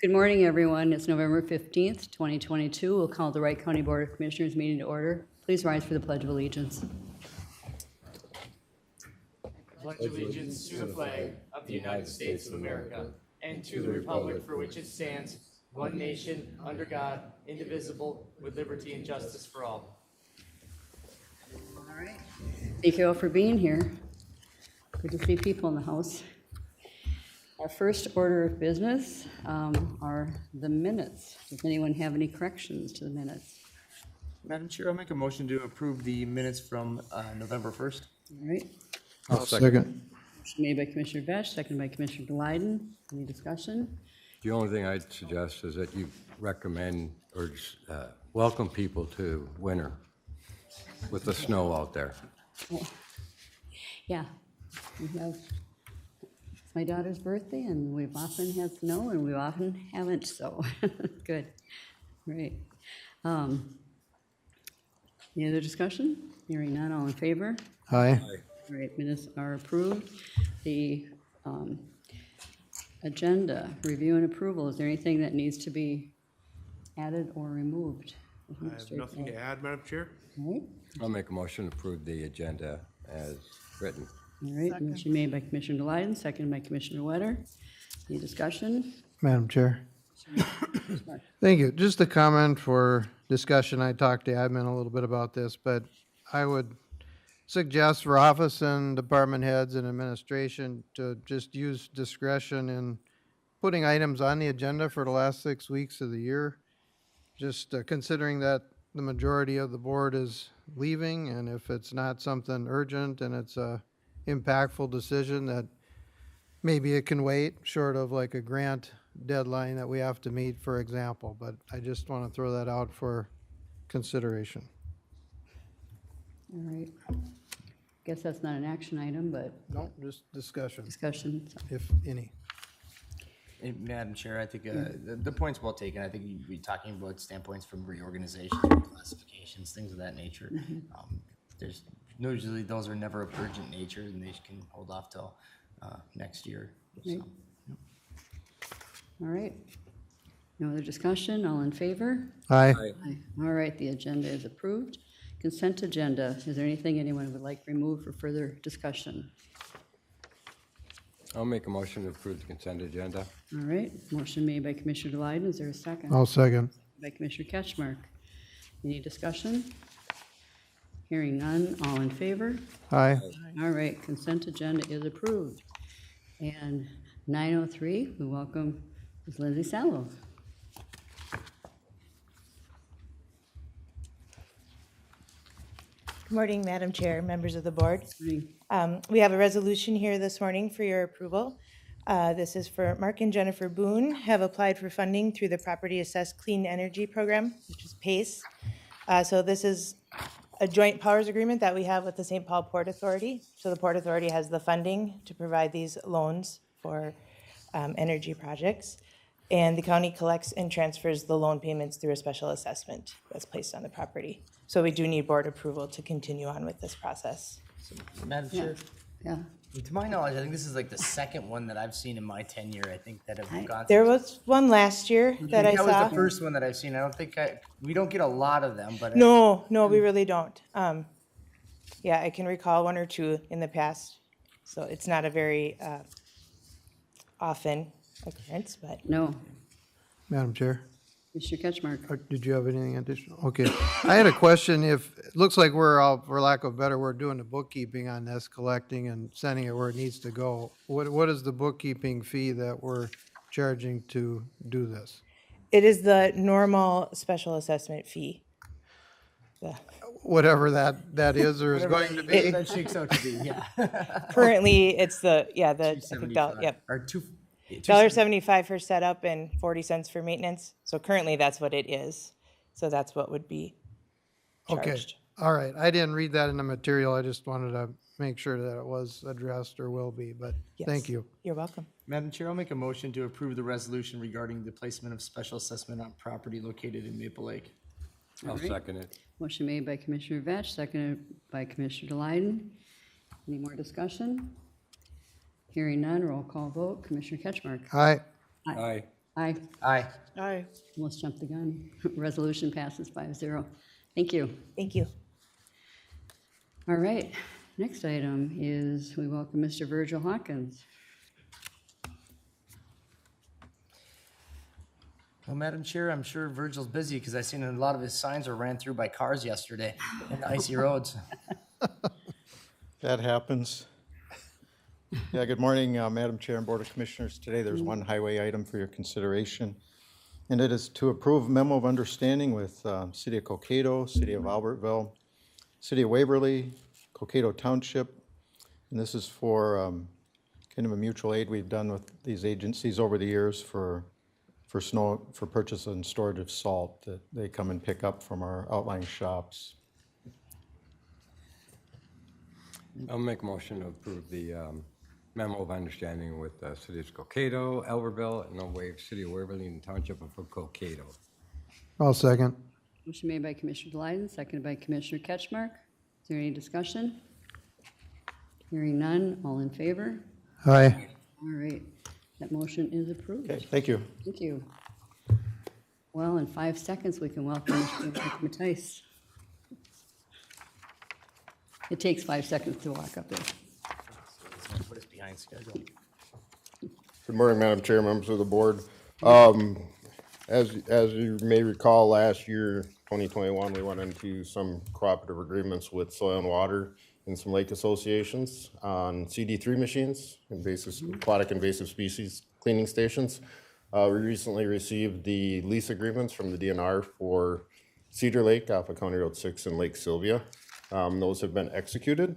Good morning, everyone. It's November 15th, 2022. We'll call the Wright County Board of Commissioners meeting to order. Please rise for the Pledge of Allegiance. Pledge allegiance to the flag of the United States of America and to the republic for which it stands, one nation, under God, indivisible, with liberty and justice for all. All right. Thank you all for being here. Good to see people in the house. Our first order of business are the minutes. Does anyone have any corrections to the minutes? Madam Chair, I'll make a motion to approve the minutes from November 1st. All right. I'll second. Motion made by Commissioner Besch, seconded by Commissioner Delyden. Any discussion? The only thing I'd suggest is that you recommend or welcome people to winter with the snow out there. Yeah. We have, it's my daughter's birthday, and we've often had snow, and we often haven't, so good. Great. Any other discussion? Hearing none, all in favor? Aye. All right, minutes are approved. The agenda, review and approval, is there anything that needs to be added or removed? I have nothing to add, Madam Chair. All right, I'll make a motion to approve the agenda as written. all right, motion made by Commissioner Delyden, seconded by Commissioner Wetter. Any discussion? Madam Chair. Thank you. Just a comment for discussion. I talked to admin a little bit about this, but I would suggest for office and department heads and administration to just use discretion in putting items on the agenda for the last 6 weeks of the year. Just considering that the majority of the board is leaving, and if it's not something urgent and it's a impactful decision, that maybe it can wait, short of like a grant deadline that we have to meet, for example. But I just want to throw that out for consideration. All right. Guess that's not an action item, but No, just discussion, discussion. So, if any. Hey, Madam Chair, I think the point's well taken. I think you'd be talking about standpoints from reorganizations, reclassifications, things of that nature. There's usually those are never of urgent nature, and they can hold off till next year. Right. So. All right. No other discussion? All in favor? Aye. Aye. All right, the agenda is approved. Consent agenda. Is there anything anyone would like removed for further discussion? I'll make a motion to approve the consent agenda. All right, motion made by Commissioner Delight. Is there a second? I'll second. By Commissioner Ketchmark. Any discussion? Hearing none, all in favor? Aye. All right, consent agenda is approved. And 9:03, we welcome Ms. Lindsay Sallow. Good morning, Madam Chair, members of the board. Morning. We have a resolution here this morning for your approval. This is for Mark and Jennifer Boone, have applied for funding through the Property Assessed Clean Energy Program, which is PACE. So this is a joint powers agreement that we have with the St. Paul Port Authority. So the Port Authority has the funding to provide these loans for energy projects. And the county collects and transfers the loan payments through a special assessment that's placed on the property. So we do need board approval to continue on with this process. Madam Chair, Yeah, to my knowledge, I think this is like the second one that I've seen in my tenure, I think, that have gone. There was one last year that I That was saw. the first one that I've seen. I don't think we don't get a lot of them, but. No, we really don't. Yeah, I can recall one or two in the past. So it's not a very often occurrence, but no. Madam Chair, Mr. Ketchmark. did you have anything additional? Okay. I had a question. If, it looks like we're all, for lack of a better word, doing the bookkeeping on this, collecting and sending it where it needs to go. What is the bookkeeping fee that we're charging to do this? it is the normal special assessment fee. Whatever that is or is going to be. That shakes out to be, yeah. Currently, it's the, I think, yep. Or $1.75 for setup and 40 cents for maintenance. So currently, that's what it is. So that's what would be Okay, charged. all right. I didn't read that in the material. I just wanted to make sure that it was addressed or will be, but thank Yes. you. You're welcome. Madam Chair, I'll make a motion to approve the resolution regarding the placement of special assessment on property located in Maple Lake. I'll second it. Motion made by Commissioner Vetch, seconded by Commissioner Delyden. Any more discussion? Hearing none, roll call vote. Commissioner Ketchmark. Aye. Aye. Aye. Aye. Aye. Almost jumped the gun. Resolution passes 5-0. Thank you. Thank you. All right, next item is we welcome Mr. Virgil Hawkins. Well, Madam Chair, I'm sure Virgil's busy because I seen a lot of his signs were ran through by cars yesterday in icy roads. That happens. Yeah, good morning, Madam Chair and Board of Commissioners. Today, there's one highway item for your consideration, and it is to approve memo of understanding with City of Cokato, City of Albertville, City of Waverly, Cokato Township, and this is for kind of a mutual aid we've done with these agencies over the years for purchase and storage of salt that they come and pick up from our outlying shops. I'll make a motion to approve the memo of understanding with the cities of Cokato, Albertville, and the City of Waverly and Township of Cokato. I'll second. Motion made by Commissioner Delyden, seconded by Commissioner Ketchmark. Is there any discussion? Hearing none, all in favor? Aye. All right, that motion is approved. Okay, thank you. Thank you. Well, in 5 seconds, we can welcome Mr. Mike Mattice. It takes 5 seconds to walk up there. It's gonna put us behind schedule. Good morning, Madam Chair, members of the board. As you may recall, last year, 2021, we went into some cooperative agreements with Soil and Water and some lake associations on CD3 machines, aquatic invasive species cleaning stations. We recently received the lease agreements from the DNR for Cedar Lake off of County Road 6 and Lake Sylvia. Those have been executed.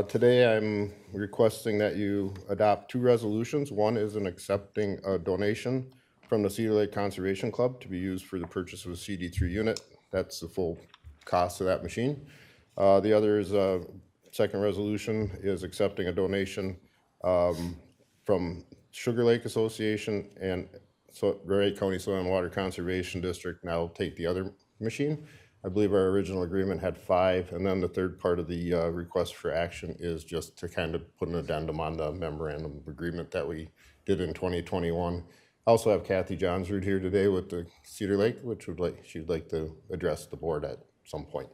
Today, I'm requesting that you adopt 2 resolutions. One is an accepting a donation from the Cedar Lake Conservation Club to be used for the purchase of a CD3 unit. That's the full cost of that machine. The other is second resolution is accepting a donation from Sugar Lake Association and Wright County Soil and Water Conservation District, and I'll take the other machine. I believe our original agreement had 5, and then the third part of the request for action is just to kind of put an addendum on the memorandum of agreement that we did in 2021. Also have Kathy Johnsrud here today with the Cedar Lake, which she'd like to address the board at some point.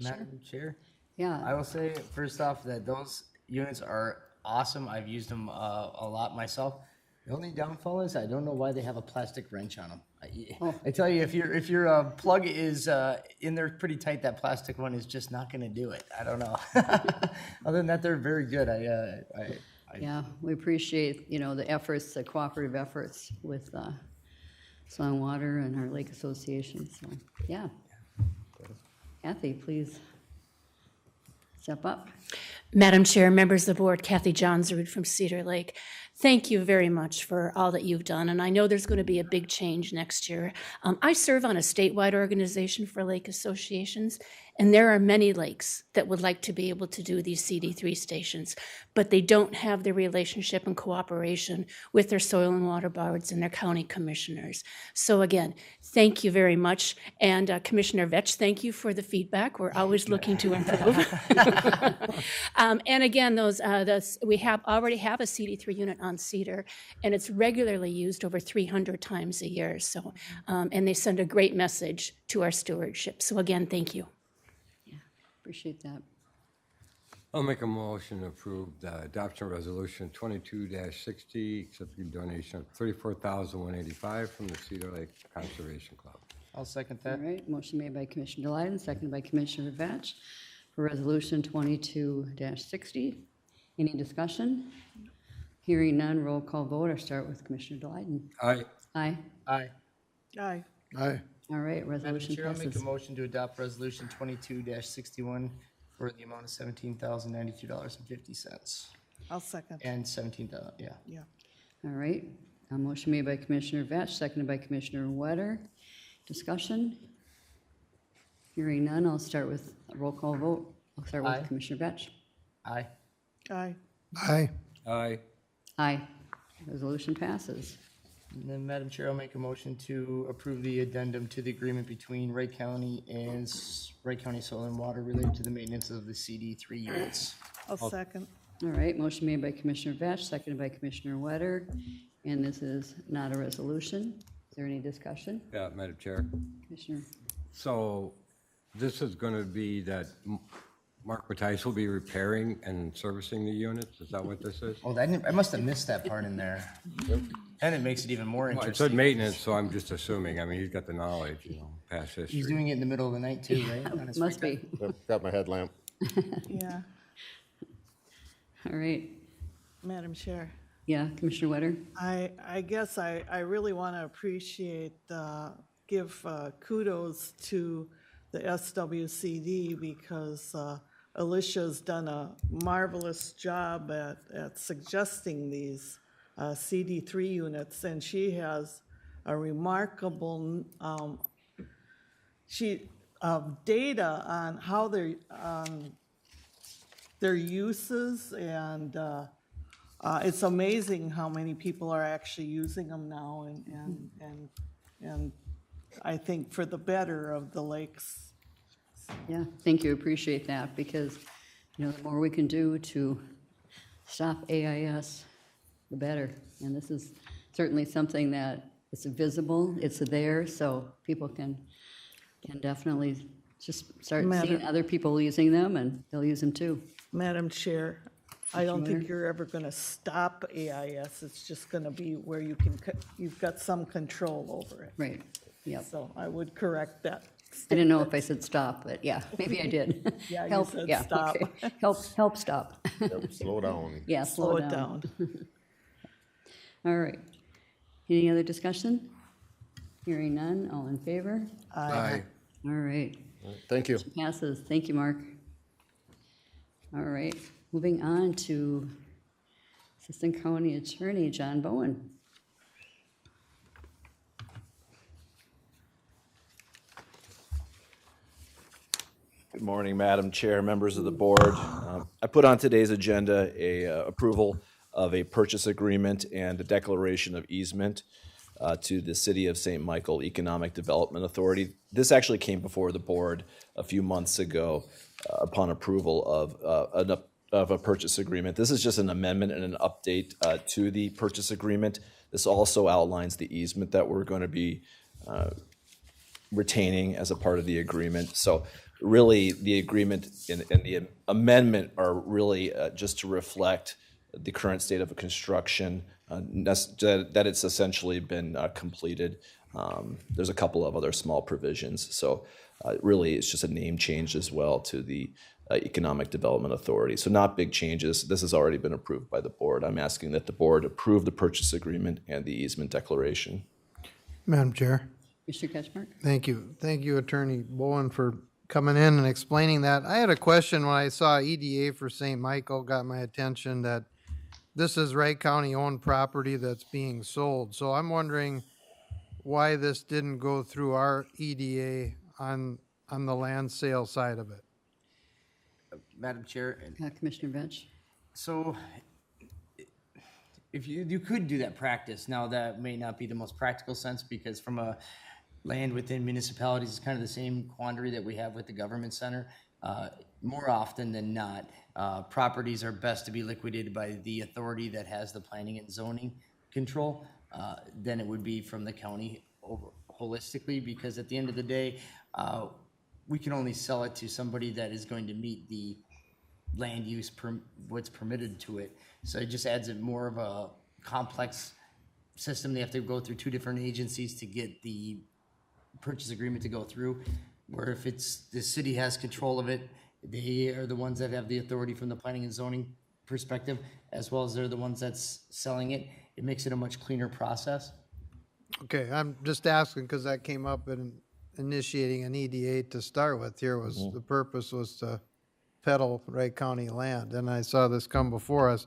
Madam Chair? Yeah. I will say, first off, that those units are awesome. I've used them a lot myself. The only downfall is I don't know why they have a plastic wrench on them. I tell you, if your plug is in there pretty tight, that plastic one is just not going to do it. I don't know. Other than that, they're very good. Yeah, we appreciate, the efforts, the cooperative efforts with Soil and Water and our Lake Association, so, yeah. Kathy, please step up. Madam Chair, members of the board, Kathy Johnsrud from Cedar Lake. Thank you very much for all that you've done, and I know there's going to be a big change next year. I serve on a statewide organization for lake associations, and there are many lakes that would like to be able to do these CD3 stations, but they don't have the relationship and cooperation with their soil and water boards and their county commissioners. So again, thank you very much, and Commissioner Vetch, thank you for the feedback. We're always looking to improve. And again, we already have a CD3 unit on Cedar, and it's regularly used over 300 times a year. So, and they send a great message to our stewardship. So again, thank you. Yeah, appreciate that. I'll make a motion to approve the adoption of resolution 22-60, accepting donation of $34,185 from the Cedar Lake Conservation Club. I'll second All that. right, motion made by Commissioner Delight, seconded by Commissioner Vetch for resolution 22-60. Any discussion? Hearing none, roll call vote. I'll start with Commissioner Delight. Aye. Aye. Aye. Aye. Aye. All right, Madam resolution Chair, I'll make a passes. motion to adopt resolution 22-61 for the amount of $17,092.50 I'll second. and 17,000. Yeah. Yeah. All right, a motion made by Commissioner Vetch, seconded by Commissioner Wetter. Discussion? Hearing none, I'll start with a roll call vote. I'll start Aye. with Commissioner Vetch. Aye. Aye. Aye. Aye. Aye. Resolution passes. And then, Madam Chair, I'll make a motion to approve the addendum to the agreement between Wright County and Wright County Soil and Water related to the maintenance of the CD3 units. I'll second. All right, motion made by Commissioner Vetch, seconded by Commissioner Wetter, and this is not a resolution. Is there any discussion? Yeah, Madam Chair. Commissioner? So this is going to be that Mark Mattice will be repairing and servicing the units? Is that what this is? Oh, I must have missed that part in there. And it makes it even more Well, it said interesting. maintenance, so I'm just assuming. I mean, he's got the knowledge, past history. He's doing it in the middle of the night too, right? On his free Must time? be. Yep, got my headlamp. Yeah. All right. Madam Chair, Yeah, Commissioner Wetter? I guess I really want to give kudos to the SWCD because Alicia's done a marvelous job at suggesting these CD3 units, and she has a remarkable data on how their uses, and it's amazing how many people are actually using them now, and I think for the better of the lakes. Yeah, thank you, appreciate that, because, the more we can do to stop AIS, the better. And this is certainly something that is visible, it's there, so people can definitely just start seeing other people using them, and they'll use them too. Madam Chair, I don't think you're ever going to stop AIS. It's just going to be where you've got some control over it. Right, yep. So I would correct that. I didn't know if I said stop, but yeah, maybe I did. Yeah, you Help, said yeah, stop. okay. Help stop. Yep, slow down. Yeah, Slow it down. All right. Any other discussion? Hearing none, all in favor? Aye. All right, Thank you. passes. Thank you, Mark. All right, moving on to Assistant County Attorney John Bowen. Good morning, Madam Chair, members of the board. I put on today's agenda approval of a purchase agreement and a declaration of easement to the City of St. Michael Economic Development Authority. This actually came before the board a few months ago upon approval of a purchase agreement. This is just an amendment and an update to the purchase agreement. This also outlines the easement that we're going to be retaining as a part of the agreement. So really, the agreement and the amendment are really just to reflect the current state of construction, that it's essentially been completed. There's a couple of other small provisions. So really, it's just a name change as well to the Economic Development Authority. So not big changes. This has already been approved by the board. I'm asking that the board approve the purchase agreement and the easement declaration. Madam Chair. Mr. Ketchmark? Thank you. Thank you, Attorney Bowen, for coming in and explaining that. I had a question when I saw EDA for St. Michael got my attention that this is Wright County owned property that's being sold. So I'm wondering why this didn't go through our EDA on the land sale side of it. Madam Chair, Commissioner Vetch? so if you could do that practice, now that may not be the most practical sense, because from a land within municipalities, it's kind of the same quandary that we have with the government center. More often than not, properties are best to be liquidated by the authority that has the planning and zoning control than it would be from the county holistically, because at the end of the day, we can only sell it to somebody that is going to meet the land use, what's permitted to it. So it just adds it more of a complex system. They have to go through two different agencies to get the purchase agreement to go through, where if it's the city has control of it, they are the ones that have the authority from the planning and zoning perspective, as well as they're the ones that's selling it. It makes it a much cleaner process. Okay, I'm just asking because that came up in initiating an EDA to start with. Here was, the purpose was to peddle Wright County land, and I saw this come before us.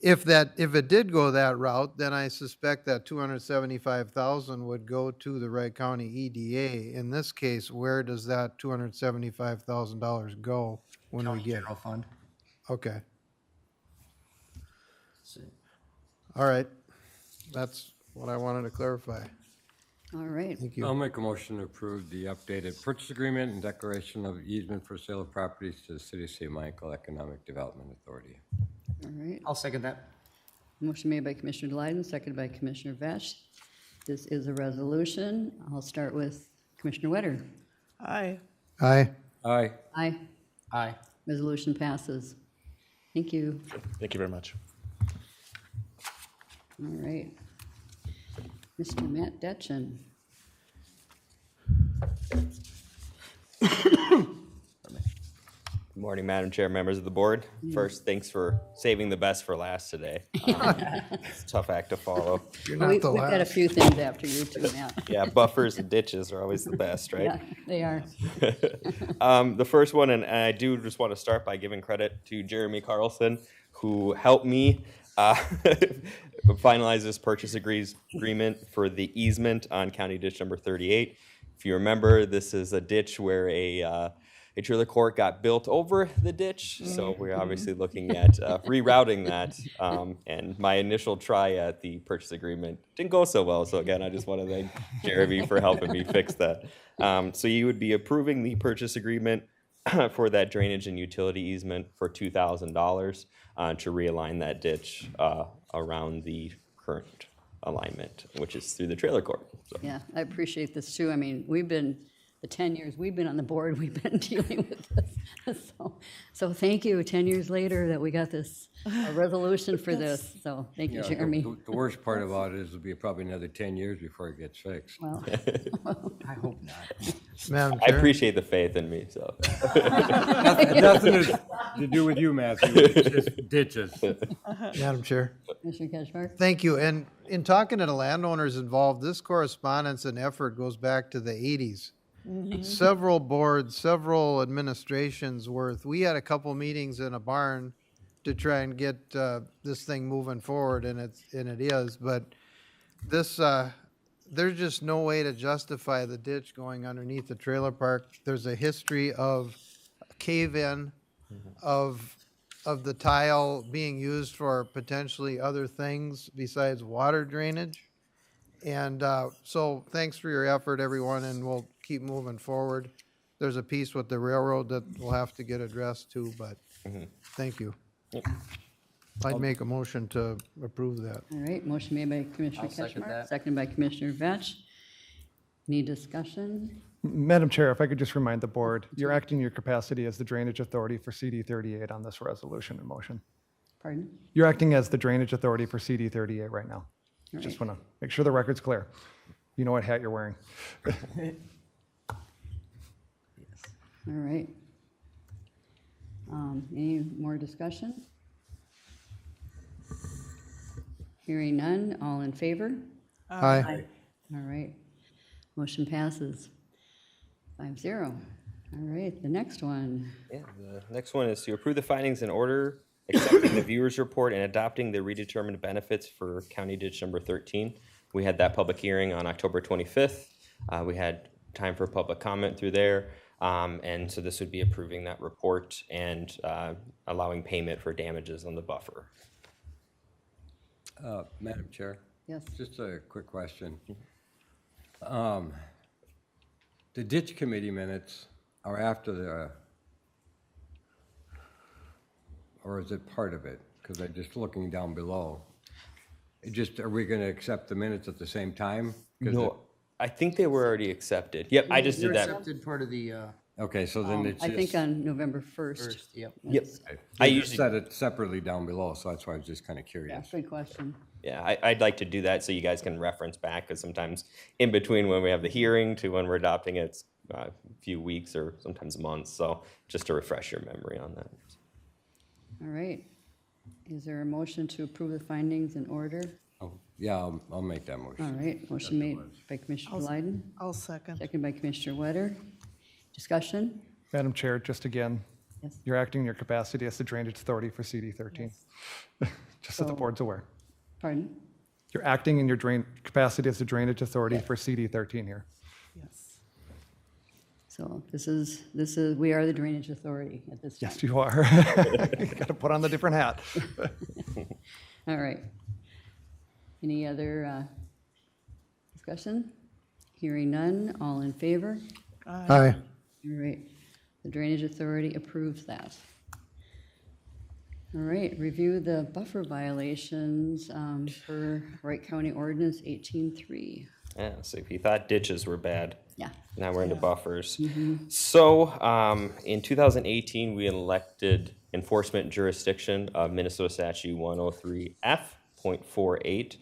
If it did go that route, then I suspect that $275,000 would go to the Wright County EDA. In this case, where does that $275,000 go when we County get it? General Fund. Okay, So, all right. That's what I wanted to clarify. All right. Thank you. I'll make a motion to approve the updated purchase agreement and declaration of easement for sale of properties to the City of St. Michael Economic Development Authority. All right. I'll second that. Motion made by Commissioner Delyden, seconded by Commissioner Vetch. This is a resolution. I'll start with Commissioner Wetter. Aye. Aye. Aye. Aye. Aye. Resolution passes. Thank you. Thank you very much. All right. Mr. Matt Detchen. Good morning, Madam Chair, members of the board. First, thanks for saving the best for last today. It's a tough act to follow. You're We've not the got a last. few things after you too, Matt. Yeah, buffers and ditches are always the best, right? Yeah, they are. The first one, and I do just want to start by giving credit to Jeremy Carlson, who helped me finalize this purchase agreement for the easement on County Ditch number 38. If you remember, this is a ditch where a trailer court got built over the ditch, so we're obviously looking at rerouting that. And my initial try at the purchase agreement didn't go so well. So again, I just want to thank Jeremy for helping me fix that. So you would be approving the purchase agreement for that drainage and utility easement for $2,000 to realign that ditch around the current alignment, which is through the trailer court. So. Yeah, I appreciate this too. I mean, the 10 years we've been on the board, we've been dealing with this. So thank you, 10 years later, that we got this resolution for this. So thank you, Yeah, Jeremy. the worst part about it is it'll be probably another 10 years before it gets fixed. Well, I hope not. Madam I Chair. appreciate the faith in me, so. Nothing to do with you, Matthew, it's just ditches. Madam Chair. Commissioner Ketchmark? Thank you. And in talking to the landowners involved, this correspondence and effort goes back to the 80s. Several boards, several administrations worth. We had a couple meetings in a barn to try and get this thing moving forward, and it is. But this, there's just no way to justify the ditch going underneath the trailer park. There's a history of cave-in, of the tile being used for potentially other things besides water drainage. And so thanks for your effort, everyone, and we'll keep moving forward. There's a piece with the railroad that will have to get addressed too, but thank you. I'd make a motion to approve that. All right, motion made by Commissioner I'll second Ketchmark, that. seconded by Commissioner Vetch. Any discussion? Madam Chair, if I could just remind the board, you're acting in your capacity as the drainage authority for CD 38 on this resolution and motion. Pardon? You're acting as the drainage authority for CD 38 right now. All Just right. want to make sure the record's clear. You know what hat you're wearing. All right. Any more discussion? Hearing none, all in favor? Aye. All right. Motion passes 5-0. All right, the next one. Yeah, the next one is to approve the findings in order, accepting the viewer's report and adopting the redetermined benefits for County Ditch number 13. We had that public hearing on October 25th. We had time for public comment through there. And so this would be approving that report and allowing payment for damages on the buffer. Madam Chair, Yes. just a quick question. The ditch committee minutes are after the, or is it part of it? Because I'm just looking down below. Are we going to accept the minutes at the same time? 'Cause No, I think they were already accepted. Yep, I just You're did that. accepted part of the Okay, so then it's I just. think on November 1st. first, yep. Yep. Okay. I They usually- set it separately down below, so that's why I was just kind of Yeah, curious. good question. Yeah, I'd like to do that so you guys can reference back, because sometimes in between when we have the hearing to when we're adopting it, it's a few weeks or sometimes months. So just to refresh your memory on that. All right. Is there a motion to approve the findings in order? Oh, yeah, I'll make that motion. All right, motion made by Commissioner Blyden, I'll second. seconded by Commissioner Wetter. Discussion? Madam Chair, just again, Yes. you're acting in your capacity as the drainage authority for CD 13. Just so the So- board's aware. Pardon? You're acting in your capacity as the drainage authority for CD 13 here. Yes. So this is, we are the drainage authority at this time. Yes, you are. You got to put on the different hat. All right. Any other discussion? Hearing none, all in favor? Aye. All right. The drainage authority approves that. All right, review the buffer violations for Wright County Ordinance 18-3. Yeah, so if you thought ditches were bad, Yeah. now we're into buffers. So in 2018, we elected enforcement jurisdiction of Minnesota Statute 103F.48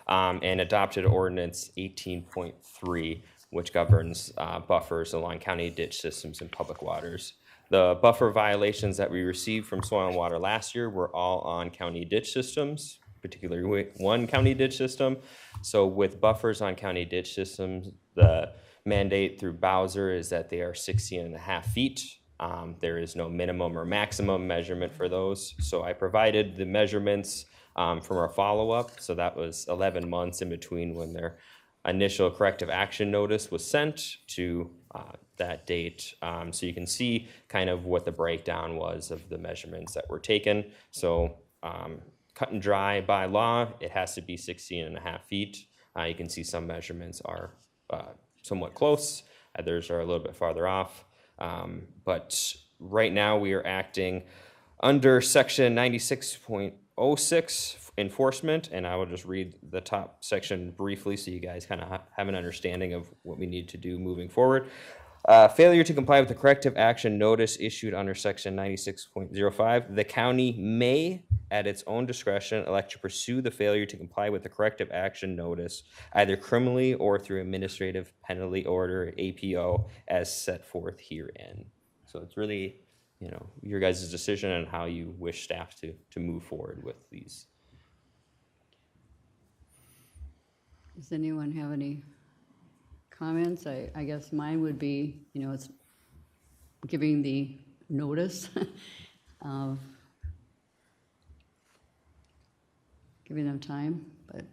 and adopted ordinance 18.3, which governs buffers along county ditch systems and public waters. The buffer violations that we received from Soil and Water last year were all on county ditch systems, particularly one county ditch system. So with buffers on county ditch systems, the mandate through Bowser is that they are 16.5 feet. There is no minimum or maximum measurement for those. So I provided the measurements from our follow-up. So that was 11 months in between when their initial corrective action notice was sent to that date. So you can see kind of what the breakdown was of the measurements that were taken. So cut and dry by law, it has to be 16.5 feet. You can see some measurements are somewhat close, others are a little bit farther off. But right now we are acting under section 96.06 enforcement, and I will just read the top section briefly so you guys kind of have an understanding of what we need to do moving forward. Failure to comply with the corrective action notice issued under section 96.05. The county may, at its own discretion, elect to pursue the failure to comply with the corrective action notice, either criminally or through administrative penalty order, APO, as set forth herein. So it's really, you know, your guys' decision on how you wish staff to move forward with these. Does anyone have any comments? I guess mine would be, you know, it's giving the notice of giving them time, but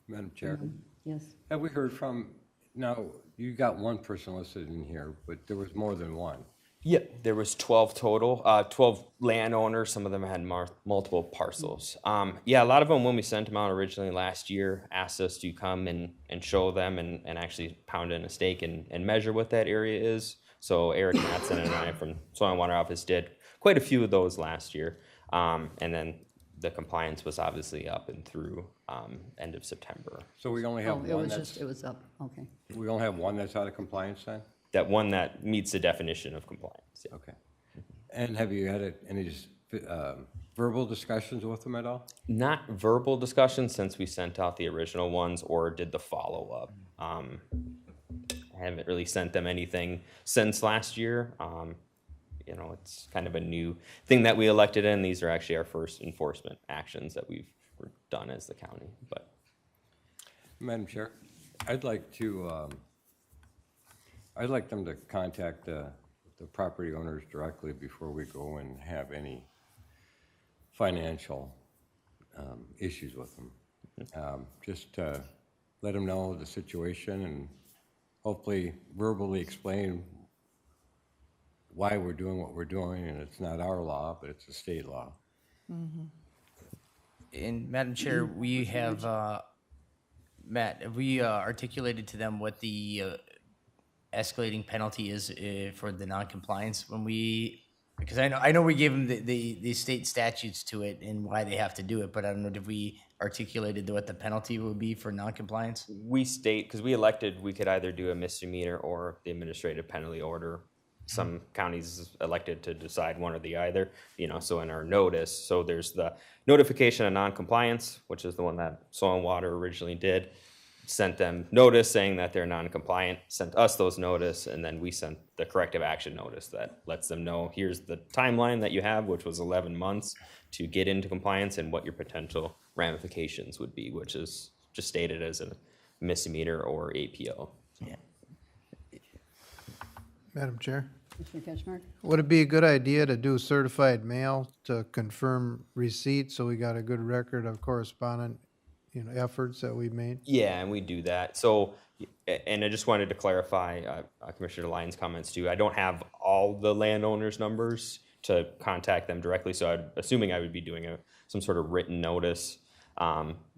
Madam Chair, yes. have we heard from, now, you got one person listed in here, but there was more than one. Yep, there was 12 total, 12 landowners. Some of them had multiple parcels. Yeah, a lot of them, when we sent them out originally last year, asked us to come and show them and actually pound in a stake and measure what that area is. So Eric Mattson and I from Soil and Water Office did quite a few of those last year. And then the compliance was obviously up and through end of September. So we only have Oh, it one was that's, just, it was up, okay. we only have one that's out of compliance then? That one that meets the definition of compliance. Yeah. Okay. And have you had any verbal discussions with them at all? Not verbal discussions since we sent out the original ones or did the follow-up. I haven't really sent them anything since last year. You know, it's kind of a new thing that we elected in. These are actually our first enforcement actions that we've done as the county. But Madam Chair, I'd like them to contact the property owners directly before we go and have any financial issues with them. Just let them know the situation and hopefully verbally explain why we're doing what we're doing, and it's not our law, but it's a state law. And Madam Chair, we have, Matt, have we articulated to them what the escalating penalty is for the non-compliance when we, because I know we gave them the state statutes to it and why they have to do it, but I don't know, did we articulated what the penalty would be for non-compliance? we state, because we elected, we could either do a misdemeanor or the administrative penalty order. Some counties elected to decide one or the other, you know, so in our notice, so there's the notification of non-compliance, which is the one that Soil and Water originally did, sent them notice saying that they're non-compliant, sent us those notice, and then we sent the corrective action notice that lets them know, here's the timeline that you have, which was 11 months to get into compliance and what your potential ramifications would be, which is just stated as a misdemeanor or APO. Yeah. Madam Chair, Commissioner Ketchmark? would it be a good idea to do certified mail to confirm receipt so we got a good record of correspondent, efforts that we made? Yeah, and we do that. So, and I just wanted to clarify Commissioner Lyons' comments too. I don't have all the landowners' numbers to contact them directly, so assuming I would be doing some sort of written notice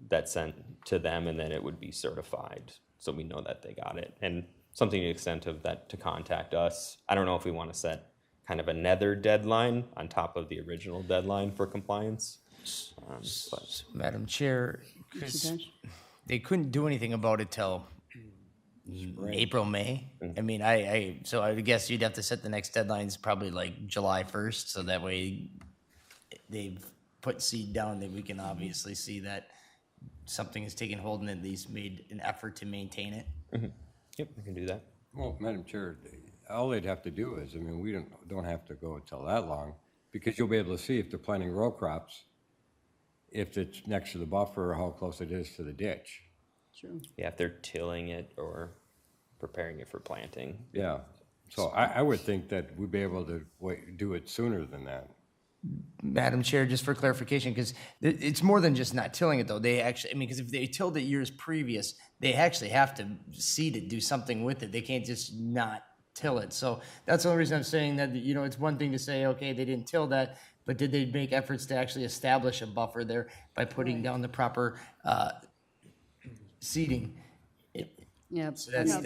that's sent to them, and then it would be certified, so we know that they got it. And something to the extent of that to contact us. I don't know if we want to set kind of another deadline on top of the original deadline for compliance. But Madam Chair, Commissioner Dench? they couldn't do anything about it till April, May. I mean, so I would guess you'd have to set the next deadlines probably like July 1st, so that way they've put seed down that we can obviously see that something has taken hold and at least made an effort to maintain it. Yep, we can do that. Well, Madam Chair, all they'd have to do is, we don't have to go until that long, because you'll be able to see if they're planting row crops, if it's next to the buffer, or how close it is to the ditch. True. Yeah, if they're tilling it or preparing it for planting. Yeah, so I would think that we'd be able to do it sooner than that. Madam Chair, just for clarification, because it's more than just not tilling it, though. They actually, because if they tilled it years previous, they actually have to seed it, do something with it. They can't just not till it. So that's the only reason I'm saying that, it's one thing to say, okay, they didn't till that, but did they make efforts to actually establish a buffer there by putting down the proper seeding? Yeah. So that's,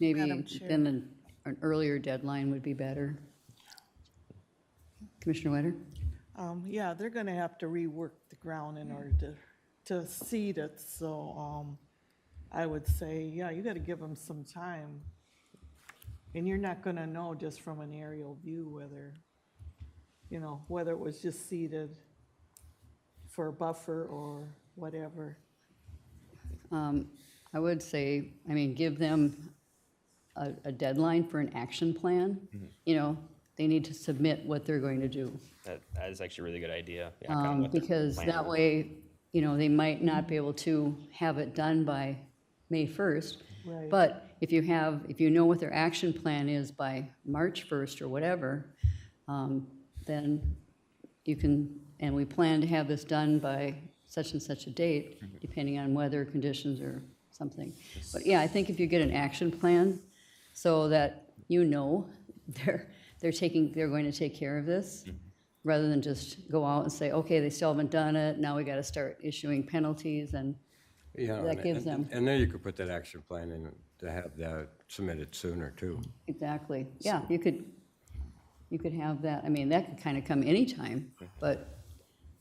Maybe Madam Chair. then an earlier deadline would be better. Commissioner Witter? Yeah, they're gonna have to rework the ground in order to seed it, so, I would say, yeah, you gotta give them some time. And you're not gonna know just from an aerial view whether it was just seeded for a buffer or whatever. I would say, give them a deadline for an action plan. They need to submit what they're going to do. That is actually a really good idea. Yeah, kind of what the Because plan that is. way, they might not be able to have it done by May 1st. Right. But if you know what their action plan is by March 1st or whatever, then you can, and we plan to have this done by such and such a date, depending on weather conditions or something. But yeah, I think if you get an action plan so that they're going to take care of this, rather than just go out and say, okay, they still haven't done it, now we got to start issuing penalties, and that gives them. And then you could put that action plan in to have that submitted sooner too. Exactly, yeah, you could have that, that could kind of come anytime, but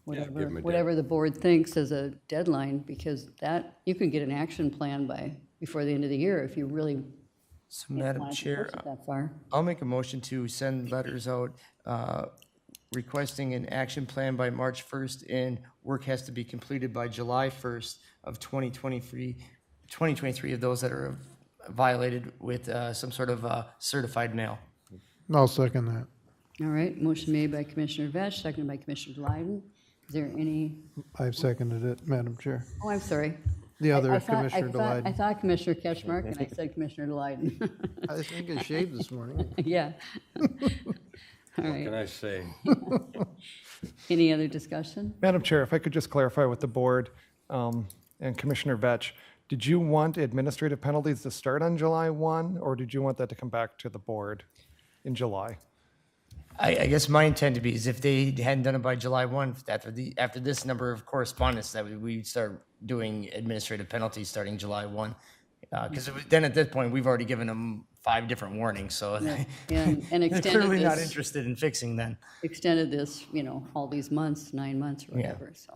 whatever, them a whatever the board thinks as a deadline, because that, you can get an action plan before the end of the year if you really So, Madam want to Chair, push it that far. I'll make a motion to send letters out requesting an action plan by March 1st, and work has to be completed by July 1st of 2023 of those that are violated with some sort of certified mail. I'll second that. All right, motion made by Commissioner Vetch, seconded by Commissioner Glyden. Is there any, I've seconded it, Madam Chair. oh, I'm sorry. The other I thought- Commissioner I Deline. thought Commissioner Ketchmark, and I said Commissioner Delyden. I think I shaved this morning. Yeah. All What can right. I say? Any other discussion? Madam Chair, if I could just clarify with the board and Commissioner Vetch, did you want administrative penalties to start on July 1, or did you want that to come back to the board in July? I guess my intent to be is if they hadn't done it by July 1, after this number of correspondence, that we'd start doing administrative penalties starting July 1. Because then at this point, we've already given them 5 different warnings, so And they're extended clearly not this, interested in fixing then. extended this, all these months, 9 months or whatever, so.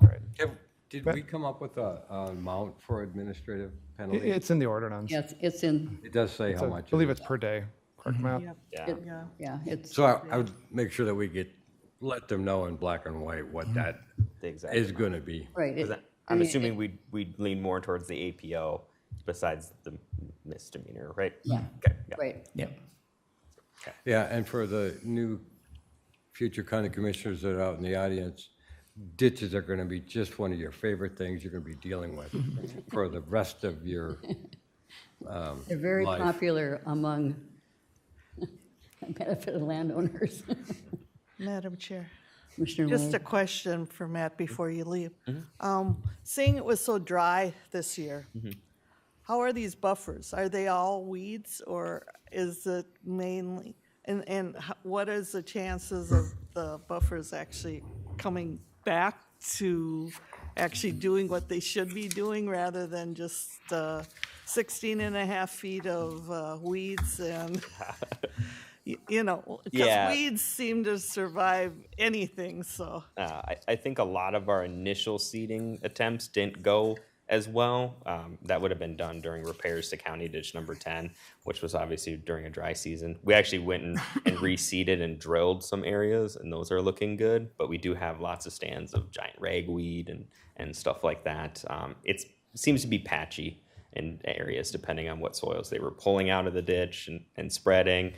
Did we come up with a amount for administrative penalties? It's in the ordinance. Yeah, it's in, It does say how I much. believe it it's is. per day. Correct, Matt? Yeah. yeah, it's, So I would make sure that we let them know in black and white what that Exactly. is gonna be. right. 'Cause I'm assuming we'd lean more towards the APO besides the misdemeanor, right? Yeah, Okay, yeah. right. Yep. Yeah, and for the new future county commissioners that are out in the audience, ditches are gonna be just one of your favorite things you're gonna be dealing with for the rest of your They're very life. popular among benefited landowners. Madam Chair. Commissioner Just a Wade. question for Matt before you leave. Mm-hmm. Seeing it was so dry this year, how are these buffers? Are they all weeds or is it mainly? And what is the chances of the buffers actually coming back to actually doing what they should be doing rather than just 16 and a half feet of weeds and, because Yeah. weeds seem to survive anything, so. I think a lot of our initial seeding attempts didn't go as well. That would have been done during repairs to County Ditch number 10, which was obviously during a dry season. We actually went and reseeded and drilled some areas, and those are looking good. But we do have lots of stands of giant ragweed and stuff like that. It seems to be patchy in areas depending on what soils they were pulling out of the ditch and spreading,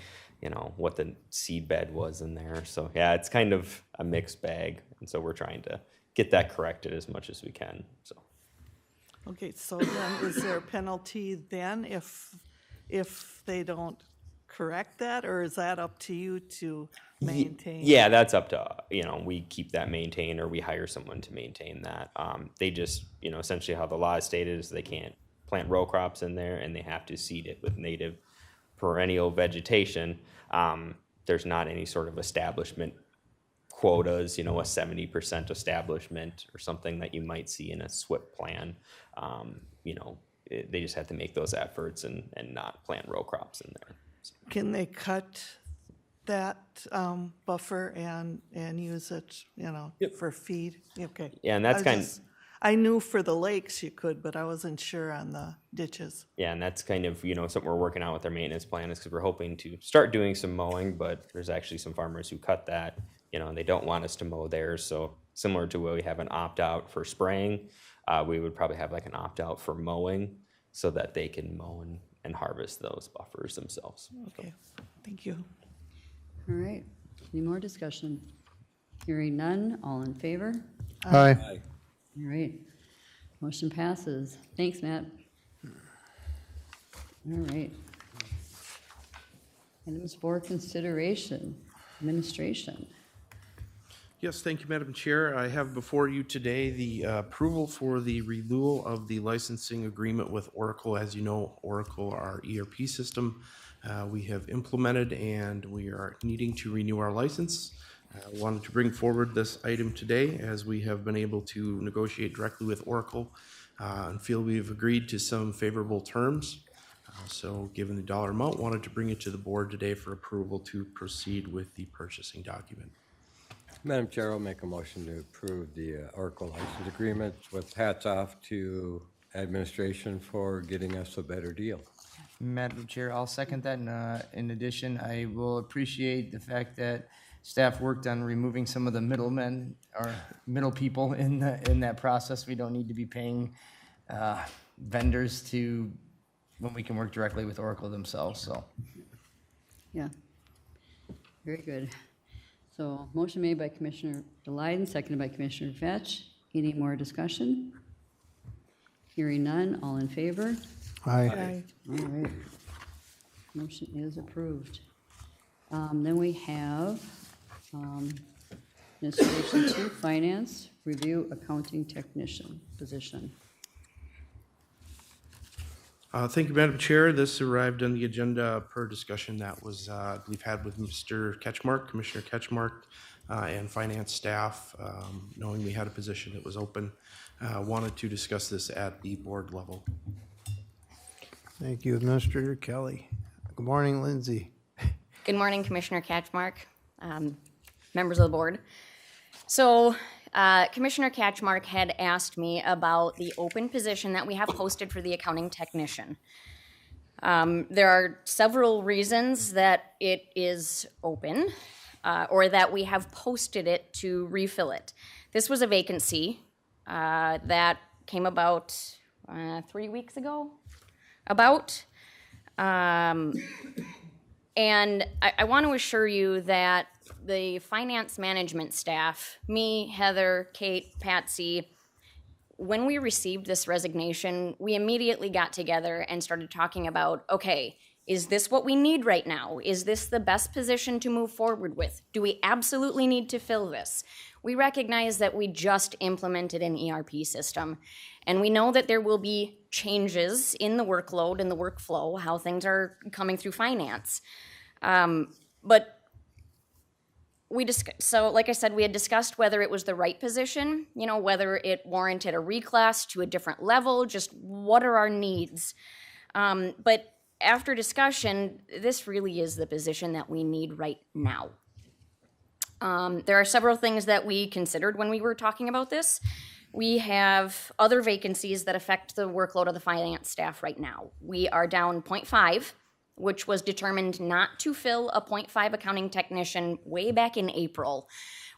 what the seed bed was in there. So yeah, it's kind of a mixed bag. And so we're trying to get that corrected as much as we can, so. Okay, so then is there a penalty then if they don't correct that, or is that up to you to maintain? Yeah, that's up to, we keep that maintained or we hire someone to maintain that. They just, essentially how the law is stated is they can't plant row crops in there and they have to seed it with native perennial vegetation. There's not any sort of establishment quotas, a 70% establishment or something that you might see in a SWIP plan. They just have to make those efforts and not plant row crops in there. Can they cut that buffer and use it, for feed? Okay. Yeah, and that's I knew for the lakes you could, but I wasn't sure on the ditches. Yeah, and that's kind of, something we're working out with our maintenance plan is because we're hoping to start doing some mowing, but there's actually some farmers who cut that, and they don't want us to mow theirs. So similar to where we have an opt-out for spraying, we would probably have like an opt-out for mowing so that they can mow and harvest those buffers themselves. Okay, thank you. All right, any more discussion? Hearing none, all in favor? Aye. All right, motion passes. Thanks, Matt. All right. Items for consideration, administration. Yes, thank you, Madam Chair. I have before you today the approval for the renewal of the licensing agreement with Oracle. As you know, Oracle, our ERP system, we have implemented and we are needing to renew our license. I wanted to bring forward this item today as we have been able to negotiate directly with Oracle and feel we've agreed to some favorable terms. So given the dollar amount, wanted to bring it to the board today for approval to proceed with the purchasing document. Madam Chair, I'll make a motion to approve the Oracle license agreement with hats off to administration for getting us a better deal. Madam Chair, I'll second that. And in addition, I will appreciate the fact that staff worked on removing some of the middlemen or middle people in that process. We don't need to be paying vendors to, when we can work directly with Oracle themselves, so. Yeah. Very good. So motion made by Commissioner Delight, seconded by Commissioner Vetch. Any more discussion? Hearing none, all in favor? Aye. All right. Motion is approved. Then we have Administration 2, Finance, Review Accounting Technician position. Thank you, Madam Chair. This arrived on the agenda per discussion that was, we've had with Mr. Ketchmark, Commissioner Ketchmark, and finance staff, knowing we had a position that was open. Wanted to discuss this at the board level. Thank you, Administrator Kelly. Good morning, Lindsay. Good morning, Commissioner Catchmark, members of the board. So Commissioner Catchmark had asked me about the open position that we have posted for the accounting technician. There are several reasons that it is open or that we have posted it to refill it. This was a vacancy that came about 3 weeks ago, and I want to assure you that the finance management staff, me, Heather, Kate, Patsy, when we received this resignation, we immediately got together and started talking about, okay, is this what we need right now? Is this the best position to move forward with? Do we absolutely need to fill this? We recognize that we just implemented an ERP system, and we know that there will be changes in the workload and the workflow, how things are coming through finance. But so like I said, we had discussed whether it was the right position, whether it warranted a reclass to a different level, just what are our needs. But after discussion, this really is the position that we need right now. There are several things that we considered when we were talking about this. We have other vacancies that affect the workload of the finance staff right now. We are down 0.5, which was determined not to fill a 0.5 accounting technician way back in April.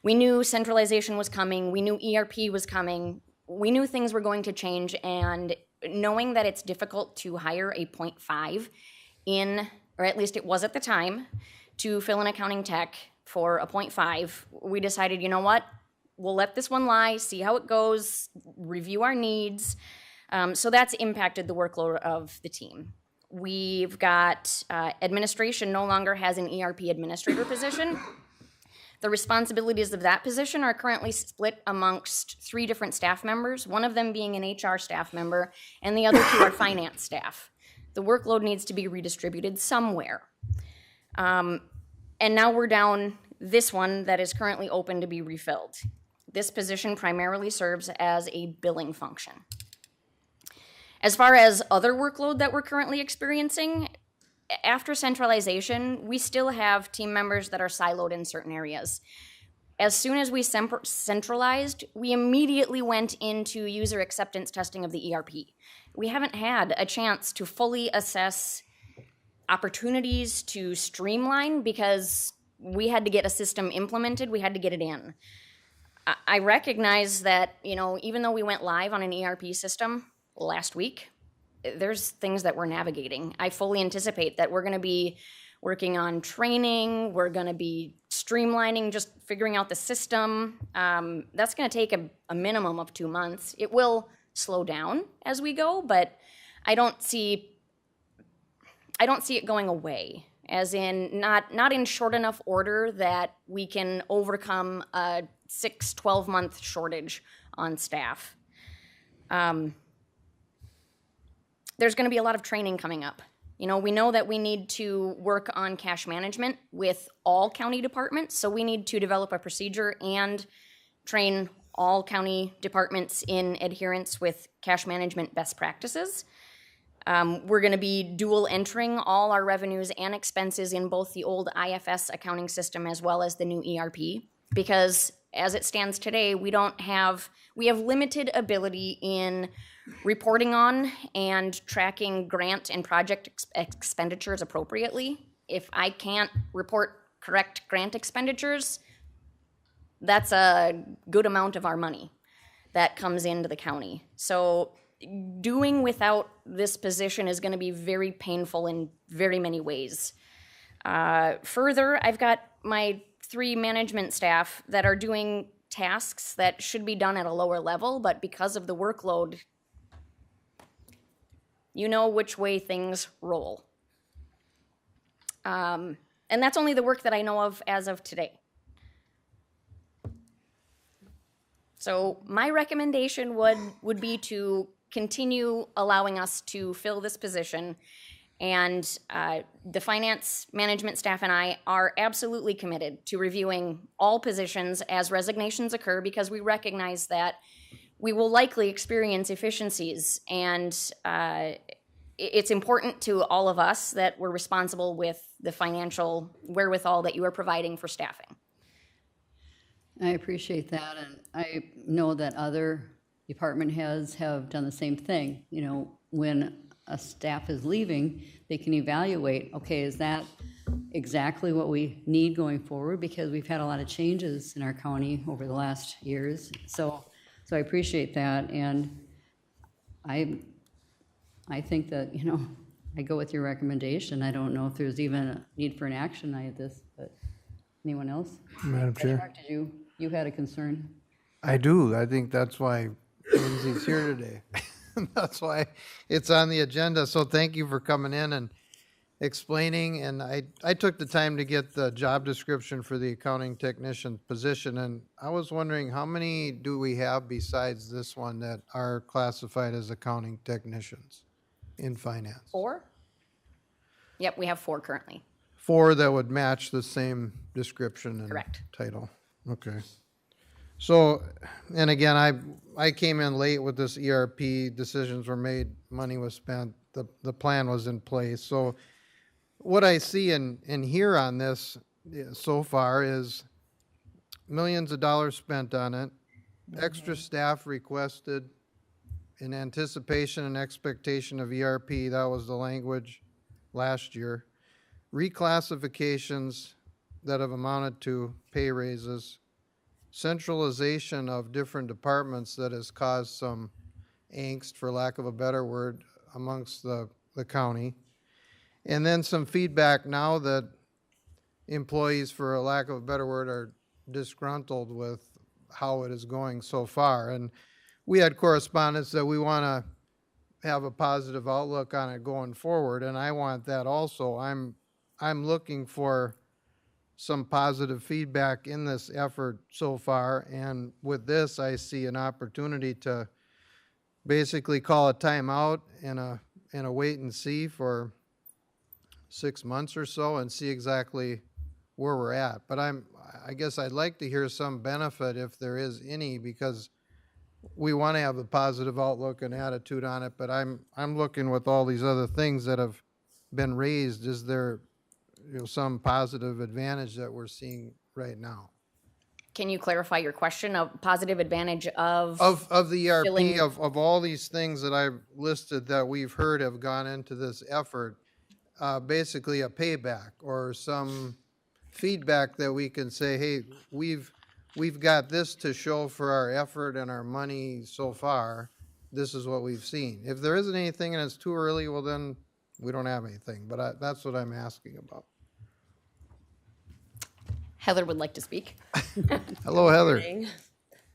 We knew centralization was coming. We knew ERP was coming. We knew things were going to change, and knowing that it's difficult to hire a 0.5 in, or at least it was at the time, to fill an accounting tech for a 0.5, we decided, you know what? We'll let this one lie, see how it goes, review our needs. So that's impacted the workload of the team. We've got administration no longer has an ERP administrator position. The responsibilities of that position are currently split amongst 3 different staff members, one of them being an HR staff member, and the other 2 are finance staff. The workload needs to be redistributed somewhere. And now we're down this one that is currently open to be refilled. This position primarily serves as a billing function. As far as other workload that we're currently experiencing, after centralization, we still have team members that are siloed in certain areas. As soon as we centralized, we immediately went into user acceptance testing of the ERP. We haven't had a chance to fully assess opportunities to streamline because we had to get a system implemented, we had to get it in. I recognize that, even though we went live on an ERP system last week, there's things that we're navigating. I fully anticipate that we're going to be working on training, we're going to be streamlining, just figuring out the system. That's going to take a minimum of 2 months. It will slow down as we go, but I don't see it going away, as in not in short enough order that we can overcome a 6-12 month shortage on staff. There's going to be a lot of training coming up. We know that we need to work on cash management with all county departments, so we need to develop a procedure and train all county departments in adherence with cash management best practices. We're going to be dual entering all our revenues and expenses in both the old IFS accounting system as well as the new ERP, because as it stands today, we have limited ability in reporting on and tracking grant and project expenditures appropriately. If I can't report correct grant expenditures, that's a good amount of our money that comes into the county. So doing without this position is going to be very painful in very many ways. Further, I've got my 3 management staff that are doing tasks that should be done at a lower level, but because of the workload, you know which way things roll. And that's only the work that I know of as of today. So my recommendation would be to continue allowing us to fill this position. And the finance management staff and I are absolutely committed to reviewing all positions as resignations occur, because we recognize that we will likely experience efficiencies, and it's important to all of us that we're responsible with the financial wherewithal that you are providing for staffing. I appreciate that, and I know that other department heads have done the same thing. You know, when a staff is leaving, they can evaluate, okay, is that exactly what we need going forward? Because we've had a lot of changes in our county over the last years. So I appreciate that, and I think that, you know, I go with your recommendation. I don't know if there's even a need for an action like this, but anyone else? Madam Chair. Mark, did you had a concern? I do. I think that's why Lindsay's here today. That's why it's on the agenda. So thank you for coming in and explaining. And I took the time to get the job description for the accounting technician position. And I was wondering, how many do we have besides this one that are classified as accounting technicians in finance? 4? Yep, we have 4 currently. 4 that would match the same description and Correct. title. Okay. So, and again, I came in late with this ERP, decisions were made, money was spent, the plan was in place. So what I see and hear on this so far is millions of dollars spent on it, extra staff requested in anticipation and expectation of ERP, that was the language last year, reclassifications that have amounted to pay raises, centralization of different departments that has caused some angst, for lack of a better word, amongst the county. And then some feedback now that employees, for a lack of a better word, are disgruntled with how it is going so far. And we had correspondence that we want to have a positive outlook on it going forward, and I want that also. I'm looking for some positive feedback in this effort so far, and with this, I see an opportunity to basically call a timeout and a wait and see for 6 months or so and see exactly where we're at. But I guess I'd like to hear some benefit, if there is any, because we want to have a positive outlook and attitude on it, but I'm looking with all these other things that have been raised. Is there, you know, some positive advantage that we're seeing right now? Can you clarify your question? A positive advantage of the ERP, filling- of all these things that I've listed that we've heard have gone into this effort, basically a payback or some feedback that we can say, hey, we've got this to show for our effort and our money so far. This is what we've seen. If there isn't anything and it's too early, well then we don't have anything. But that's what I'm asking about. Heather would like to speak. Hello, Heather. Morning,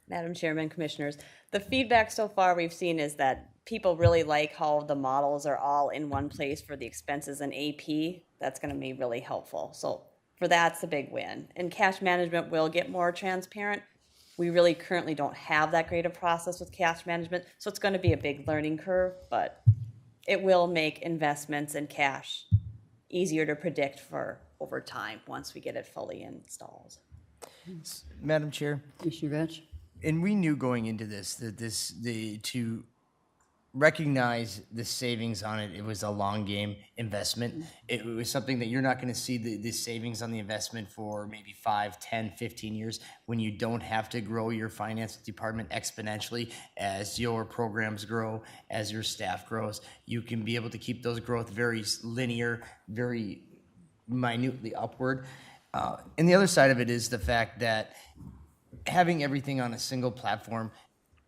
Madam Chairman, Commissioners. The feedback so far we've seen is that people really like how the models are all in one place for the expenses and AP. That's going to be really helpful. So for that's a big win. And cash management will get more transparent. We really currently don't have that great a process with cash management, so it's going to be a big learning curve, but it will make investments in cash easier to predict for over time once we get it fully installed. Madam Chair, Commissioner Vetch? and we knew going into this that to recognize the savings on it. It was a long game investment. It was something that you're not going to see the savings on the investment for maybe 5, 10, 15 years when you don't have to grow your finance department exponentially as your programs grow, as your staff grows. You can be able to keep those growth very linear, very minutely upward. And the other side of it is the fact that having everything on a single platform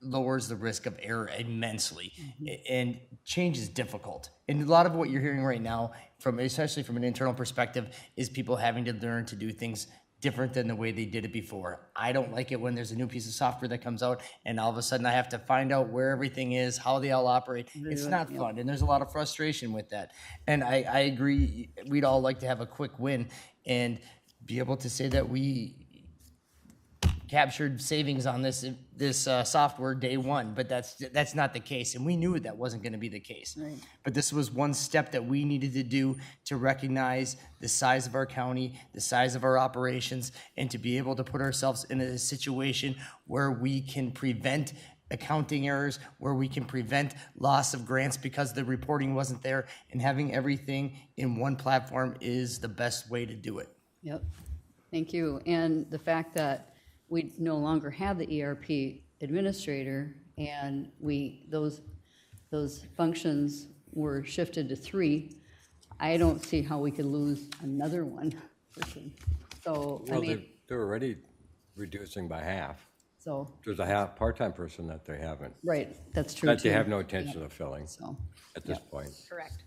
lowers the risk of error immensely, and change is difficult. And a lot of what you're hearing right now, especially from an internal perspective, is people having to learn to do things different than the way they did it before. I don't like it when there's a new piece of software that comes out and all of a sudden I have to find out where everything is, how they all operate. It's not fun, and there's a lot of frustration with that. And I agree, we'd all like to have a quick win and be able to say that we captured savings on this software day one, but that's not the case, and we knew that wasn't going to be the case. Right. But this was one step that we needed to do to recognize the size of our county, the size of our operations, and to be able to put ourselves in a situation where we can prevent accounting errors, where we can prevent loss of grants because the reporting wasn't there, and having everything in one platform is the best way to do it. Yep, thank you. And the fact that we no longer have the ERP administrator, and those functions were shifted to 3, I don't see how we could lose another one person. So, Well, they're already reducing by half. So, There's a part-time person that they haven't. right, that's true That they too. have no intention of filling So, at this point. Correct.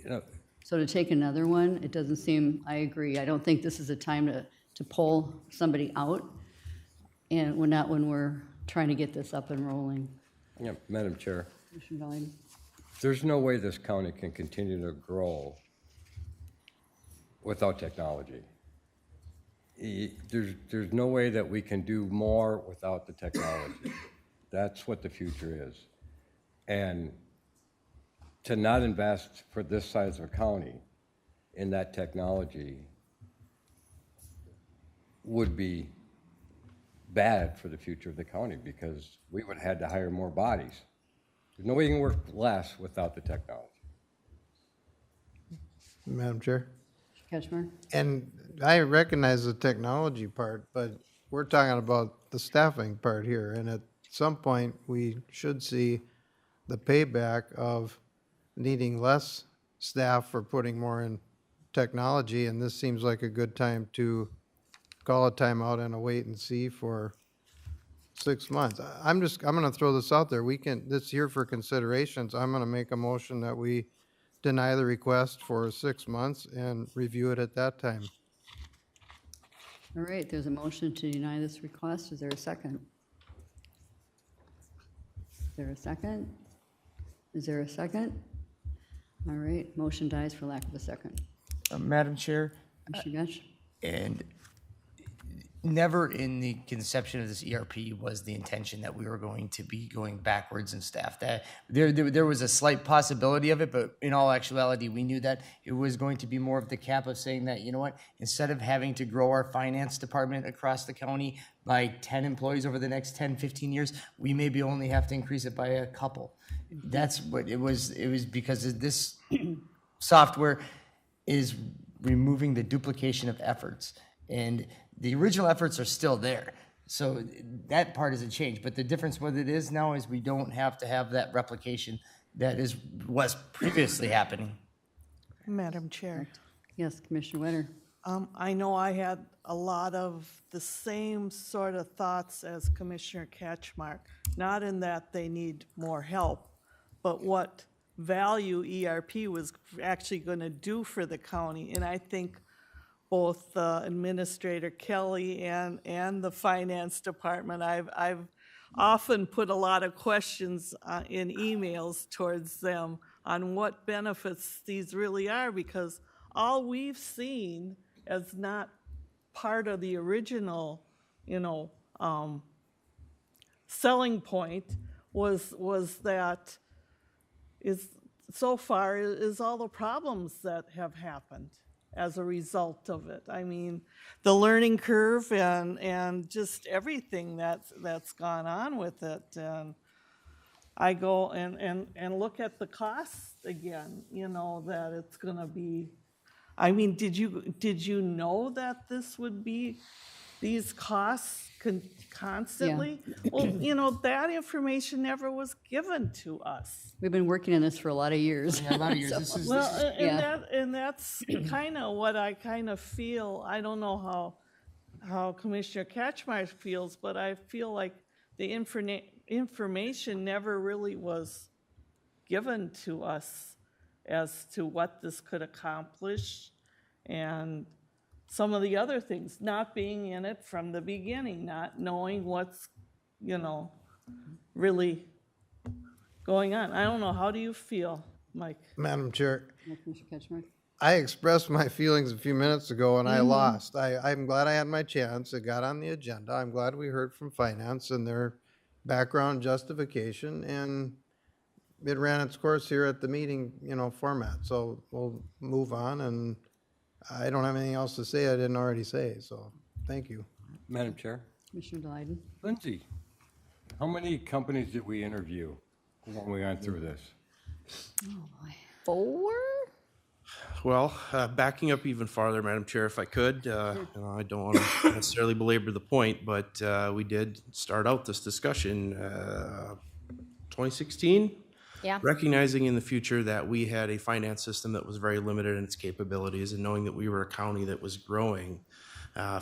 You know, so to take another one, it doesn't seem, I agree, I don't think this is a time to pull somebody out, and not when we're trying to get this up and rolling. yeah, Madam Chair, Commissioner Valle? there's no way this county can continue to grow without technology. There's no way that we can do more without the technology. That's what the future is. And to not invest for this size of a county in that technology would be bad for the future of the county, because we would have had to hire more bodies. There's no way you can work less without the technology. Madam Chair? Ketchmark? And I recognize the technology part, but we're talking about the staffing part here. And at some point, we should see the payback of needing less staff for putting more in technology. And this seems like a good time to call a timeout and a wait and see for 6 months. I'm going to throw this out there. This here for considerations. I'm going to make a motion that we deny the request for 6 months and review it at that time. All right, there's a motion to deny this request. Is there a second? Is there a second? Is there a second? All right, motion dies for lack of a second. Madam Chair, Commissioner Getch? and never in the conception of this ERP was the intention that we were going to be going backwards in staff. That there was a slight possibility of it, but in all actuality, we knew that it was going to be more of the cap of saying that, you know what, instead of having to grow our finance department across the county by 10 employees over the next 10, 15 years, we maybe only have to increase it by a couple. That's what it was. It was because of this software is removing the duplication of efforts, and the original efforts are still there. So that part hasn't changed, but the difference what it is now is we don't have to have that replication that was previously happening. Madam Chair, Yes, Commissioner Winter. I know I had a lot of the same sort of thoughts as Commissioner Ketchmark, not in that they need more help, but what value ERP was actually going to do for the county. And I think both Administrator Kelly and the Finance Department, I've often put a lot of questions in emails towards them on what benefits these really are, because all we've seen as not part of the original, selling point was that so far is all the problems that have happened as a result of it. I mean, the learning curve and just everything that's gone on with it. And I go and look at the costs again, you know, that it's gonna be, I mean, did you know that this would be, these costs constantly? Well, you know, that information never was given to us. We've been working on this for a lot of years. Yeah, a lot of years. Well, yeah. and that's kind of what I kind of feel. I don't know how Commissioner Ketchmark feels, but I feel like the information never really was given to us as to what this could accomplish, and some of the other things, not being in it from the beginning, not knowing what's, you know, really going on. I don't know, how do you feel, Mike? Madam Chair, Commissioner Ketchmark? I expressed my feelings a few minutes ago and I lost. I'm glad I had my chance. It got on the agenda. I'm glad we heard from finance and their background justification, and it ran its course here at the meeting, you know, format. So we'll move on, and I don't have anything else to say I didn't already say, so thank you. Madam Chair? Commissioner Delyden? Lindsay, how many companies did we interview when we went through this? Oh, boy. 4? Well, backing up even farther, Madam Chair, if I could, you know, I don't want to necessarily belabor the point, but we did start out this discussion 2016. Yeah. Recognizing in the future that we had a finance system that was very limited in its capabilities, and knowing that we were a county that was growing,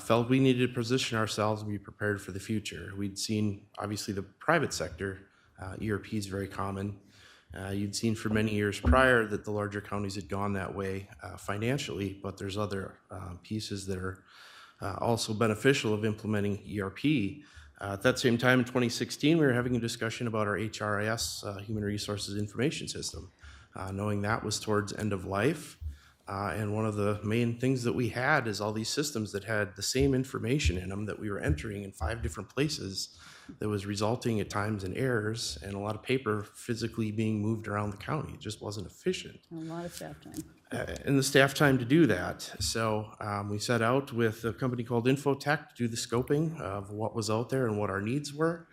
felt we needed to position ourselves and be prepared for the future. We'd seen, obviously, the private sector, ERP is very common. You'd seen for many years prior that the larger counties had gone that way financially, but there's other pieces that are also beneficial of implementing ERP. At that same time, in 2016, we were having a discussion about our HRIS, Human Resources Information System, knowing that was towards end of life. And one of the main things that we had is all these systems that had the same information in them that we were entering in 5 different places that was resulting at times in errors and a lot of paper physically being moved around the county. It just wasn't efficient. A lot of staff time. And the staff time to do that. So we set out with a company called Infotech to do the scoping of what was out there and what our needs were.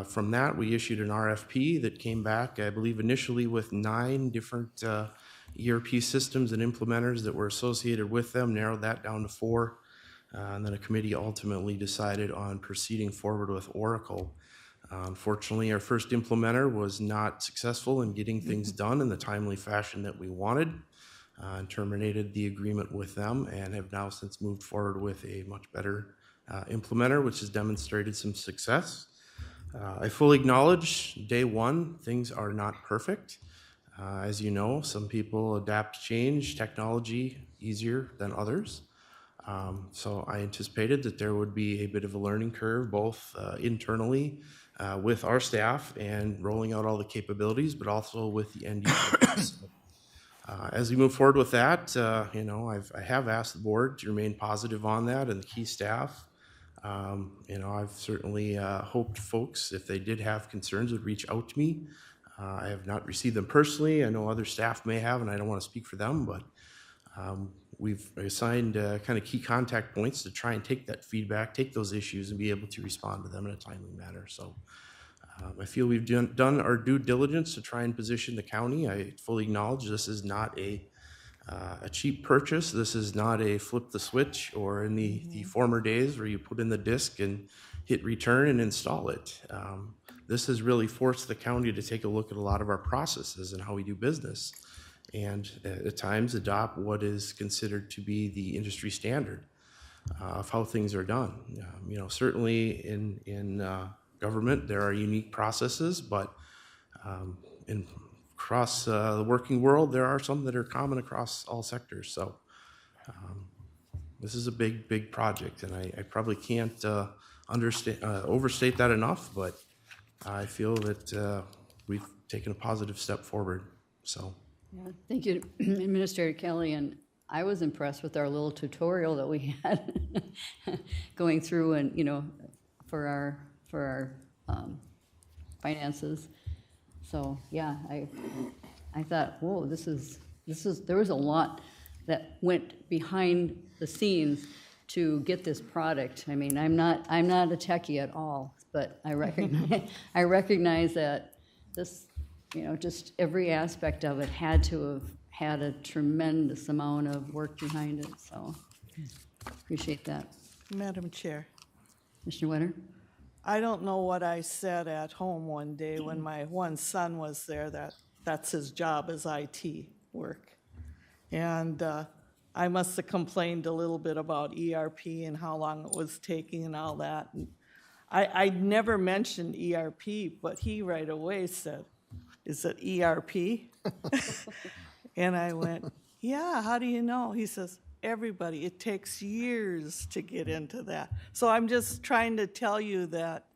From that, we issued an RFP that came back, I believe, initially with 9 different ERP systems and implementers that were associated with them, narrowed that down to 4. And then a committee ultimately decided on proceeding forward with Oracle. Unfortunately, our first implementer was not successful in getting things done in the timely fashion that we wanted, and terminated the agreement with them, and have now since moved forward with a much better implementer, which has demonstrated some success. I fully acknowledge day one, things are not perfect. As you know, some people adapt to change technology easier than others. So I anticipated that there would be a bit of a learning curve, both internally with our staff and rolling out all the capabilities, but also with the end users. As we move forward with that, you know, I have asked the board to remain positive on that and the key staff. You know, I've certainly hoped folks, if they did have concerns, would reach out to me. I have not received them personally. I know other staff may have, and I don't want to speak for them, but we've assigned kind of key contact points to try and take that feedback, take those issues, and be able to respond to them in a timely manner. So I feel we've done our due diligence to try and position the county. I fully acknowledge this is not a cheap purchase. This is not a flip the switch or in the former days where you put in the disk and hit return and install it. This has really forced the county to take a look at a lot of our processes and how we do business, and at times adopt what is considered to be the industry standard of how things are done. You know, certainly in government there are unique processes, but across the working world there are some that are common across all sectors. So this is a big project, and I probably can't overstate that enough, but I feel that we've taken a positive step forward. So. Yeah, thank you, Administrator Kelly, and I was impressed with our little tutorial that we had going through, and you know, for our finances. So yeah, I thought, whoa, this is there was a lot that went behind the scenes to get this product. I mean, I'm not a techie at all, but I recognize that this, just every aspect of it had to have had a tremendous amount of work behind it, so appreciate that. Madam Chair, Commissioner Winter? I don't know what I said at home one day when my one son was there, that's his job is IT work. And I must have complained a little bit about ERP and how long it was taking and all that. And I'd never mentioned ERP, but he right away said, "Is it ERP?" And I went, "Yeah, how do you know?" He says, "Everybody, it takes years to get into that." So I'm just trying to tell you that,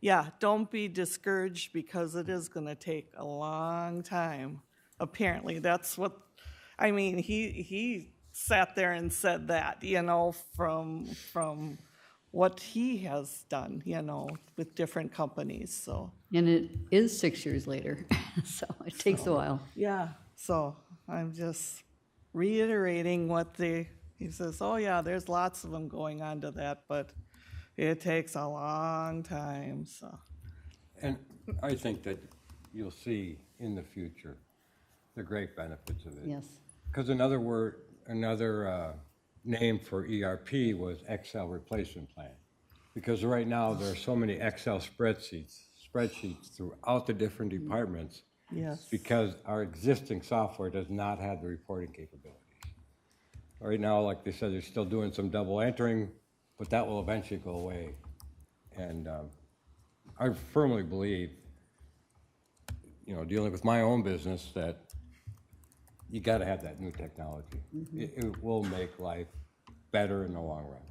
yeah, don't be discouraged because it is going to take a long time. Apparently, that's what, I mean, he sat there and said that, from what he has done, with different companies, so. And it is 6 years later, so it takes a while. Yeah, so I'm just reiterating what he says, oh yeah, there's lots of them going on to that, but it takes a long time, so. And I think that you'll see in the future the great benefits of it. Yes. Because another name for ERP was Excel replacement plan. Because right now there are so many Excel spreadsheets throughout the different departments. Yes. Because our existing software does not have the reporting capabilities. Right now, like they said, they're still doing some double entering, but that will eventually go away. And I firmly believe, dealing with my own business, that you got to have that new technology. It will make life better in the long run.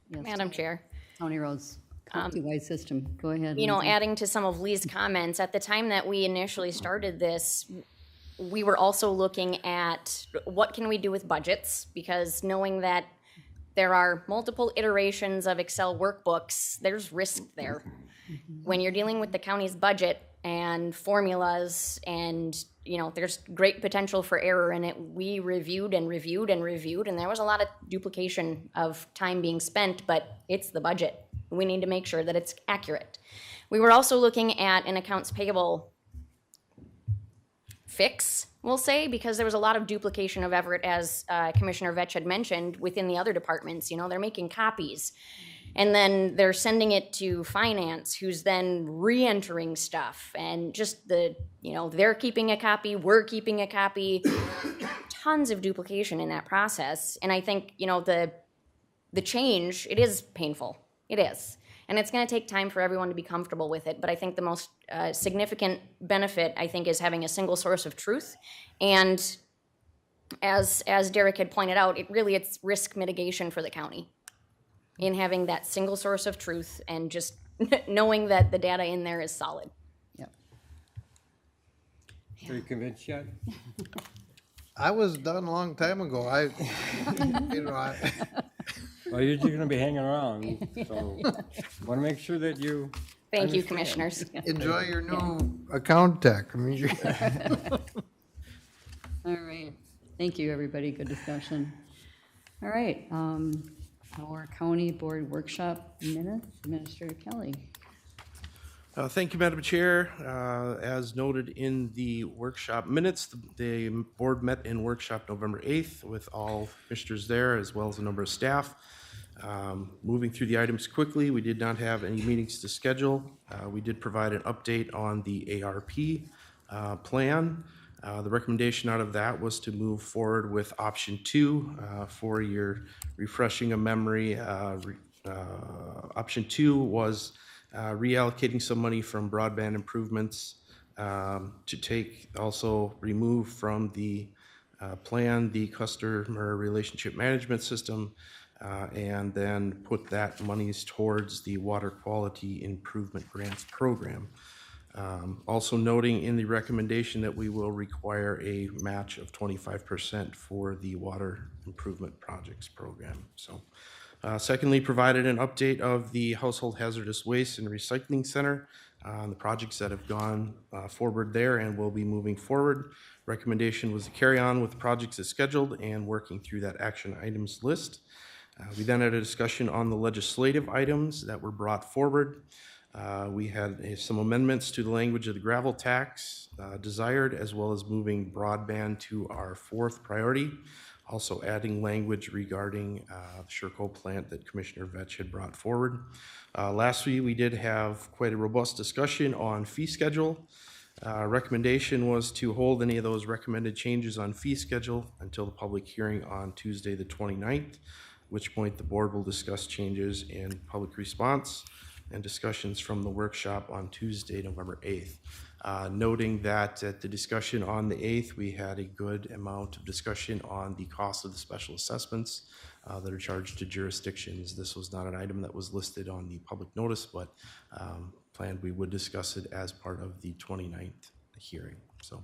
Yes. Madam Chair. County roads, county-wide system. Go ahead. Lindsay. Adding to some of Lee's comments, at the time that we initially started this, we were also looking at what can we do with budgets, because knowing that there are multiple iterations of Excel workbooks, there's risk there. When you're dealing with the county's budget and formulas and, there's great potential for error in it, we reviewed and reviewed and reviewed, and there was a lot of duplication of time being spent, but it's the budget. We need to make sure that it's accurate. We were also looking at an accounts payable fix, we'll say, because there was a lot of duplication of effort, as Commissioner Vetch had mentioned, within the other departments. They're making copies, and then they're sending it to finance, who's then re-entering stuff, and just they're keeping a copy, we're keeping a copy, tons of duplication in that process. And I think, the change, it is painful. It is. And it's going to take time for everyone to be comfortable with it. But I think the most significant benefit, I think, is having a single source of truth. And as Derek had pointed out, it's risk mitigation for the county in having that single source of truth and just knowing that the data in there is solid. Yep. Are you convinced yet? I was done a long time ago. Well, you're just going to be hanging around, so want to make sure that you. Thank you, commissioners. Enjoy your new account tech. All right. Thank you, everybody. Good discussion. All right. Our county board workshop minutes, Administrator Kelly. Thank you, Madam Chair. As noted in the workshop minutes, the board met in workshop November 8th with all commissioners there, as well as a number of staff. Moving through the items quickly, we did not have any meetings to schedule. We did provide an update on the ARP plan. The recommendation out of that was to move forward with option 2. For your refreshing of memory, option 2 was reallocating some money from broadband improvements to remove from the plan the customer relationship management system, and then put that monies towards the water quality improvement grants program. Also noting in the recommendation that we will require a match of 25% for the water improvement projects program. So, secondly, provided an update of the Household Hazardous Waste and Recycling Center, the projects that have gone forward there and will be moving forward. Recommendation was to carry on with projects as scheduled and working through that action items list. We then had a discussion on the legislative items that were brought forward. We had some amendments to the language of the gravel tax desired, as well as moving broadband to our fourth priority. Also adding language regarding the Sherco plant that Commissioner Vetch had brought forward. Last week, we did have quite a robust discussion on fee schedule. Recommendation was to hold any of those recommended changes on fee schedule until the public hearing on Tuesday, the 29th, at which point the board will discuss changes in public response and discussions from the workshop on Tuesday, November 8th. Noting that at the discussion on the 8th, we had a good amount of discussion on the cost of the special assessments that are charged to jurisdictions. This was not an item that was listed on the public notice, but planned we would discuss it as part of the 29th hearing. So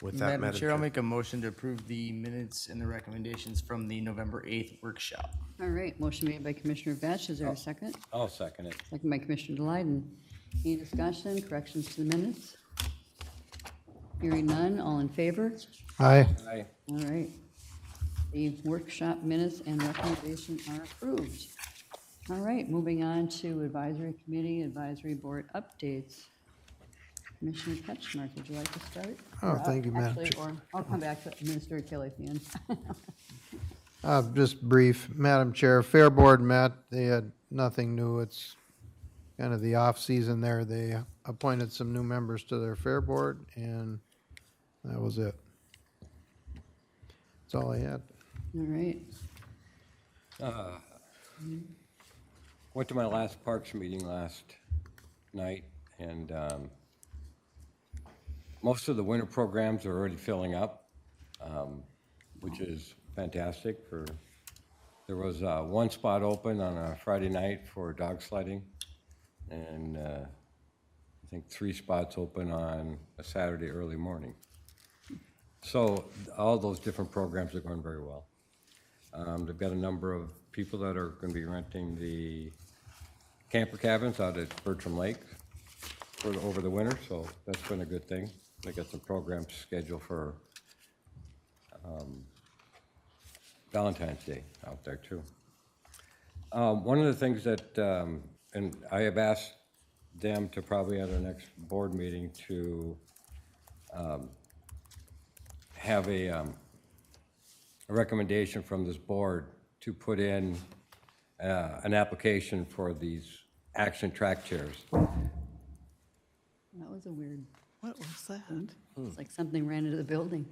with that, Madam Chair, I'll make a motion to approve the minutes and the recommendations from the November 8th workshop. All right, motion made by Commissioner Vetch. Is there a second? I'll second it. Second by Commissioner Delyden. Any discussion, corrections to the minutes? Hearing none, all in favor? Aye. Aye. All right. The workshop minutes and recommendation are approved. All right, moving on to advisory committee, advisory board updates. Commissioner Ketchmark, would you like to start? Oh, thank you, Madam Actually, Chair. or I'll come back to Administrator Kelly at the end. Just brief, Madam Chair, Fair Board met, they had nothing new, it's kind of the off-season there, they appointed some new members to their Fair Board, and that was it. That's all I had. All right. Went to my last Parks meeting last night, and most of the winter programs are already filling up, which is fantastic. There was one spot open on a Friday night for dog sledding, and I think 3 spots open on a Saturday early morning. So all those different programs are going very well. They've got a number of people that are going to be renting the camper cabins out at Bertram Lake over the winter, so that's been a good thing. They got some programs scheduled for Valentine's Day out there too. One of the things that, and I have asked them to probably at our next board meeting to have a recommendation from this board to put in an application for these action track chairs. That was a weird, What was that? it's like something ran into the building.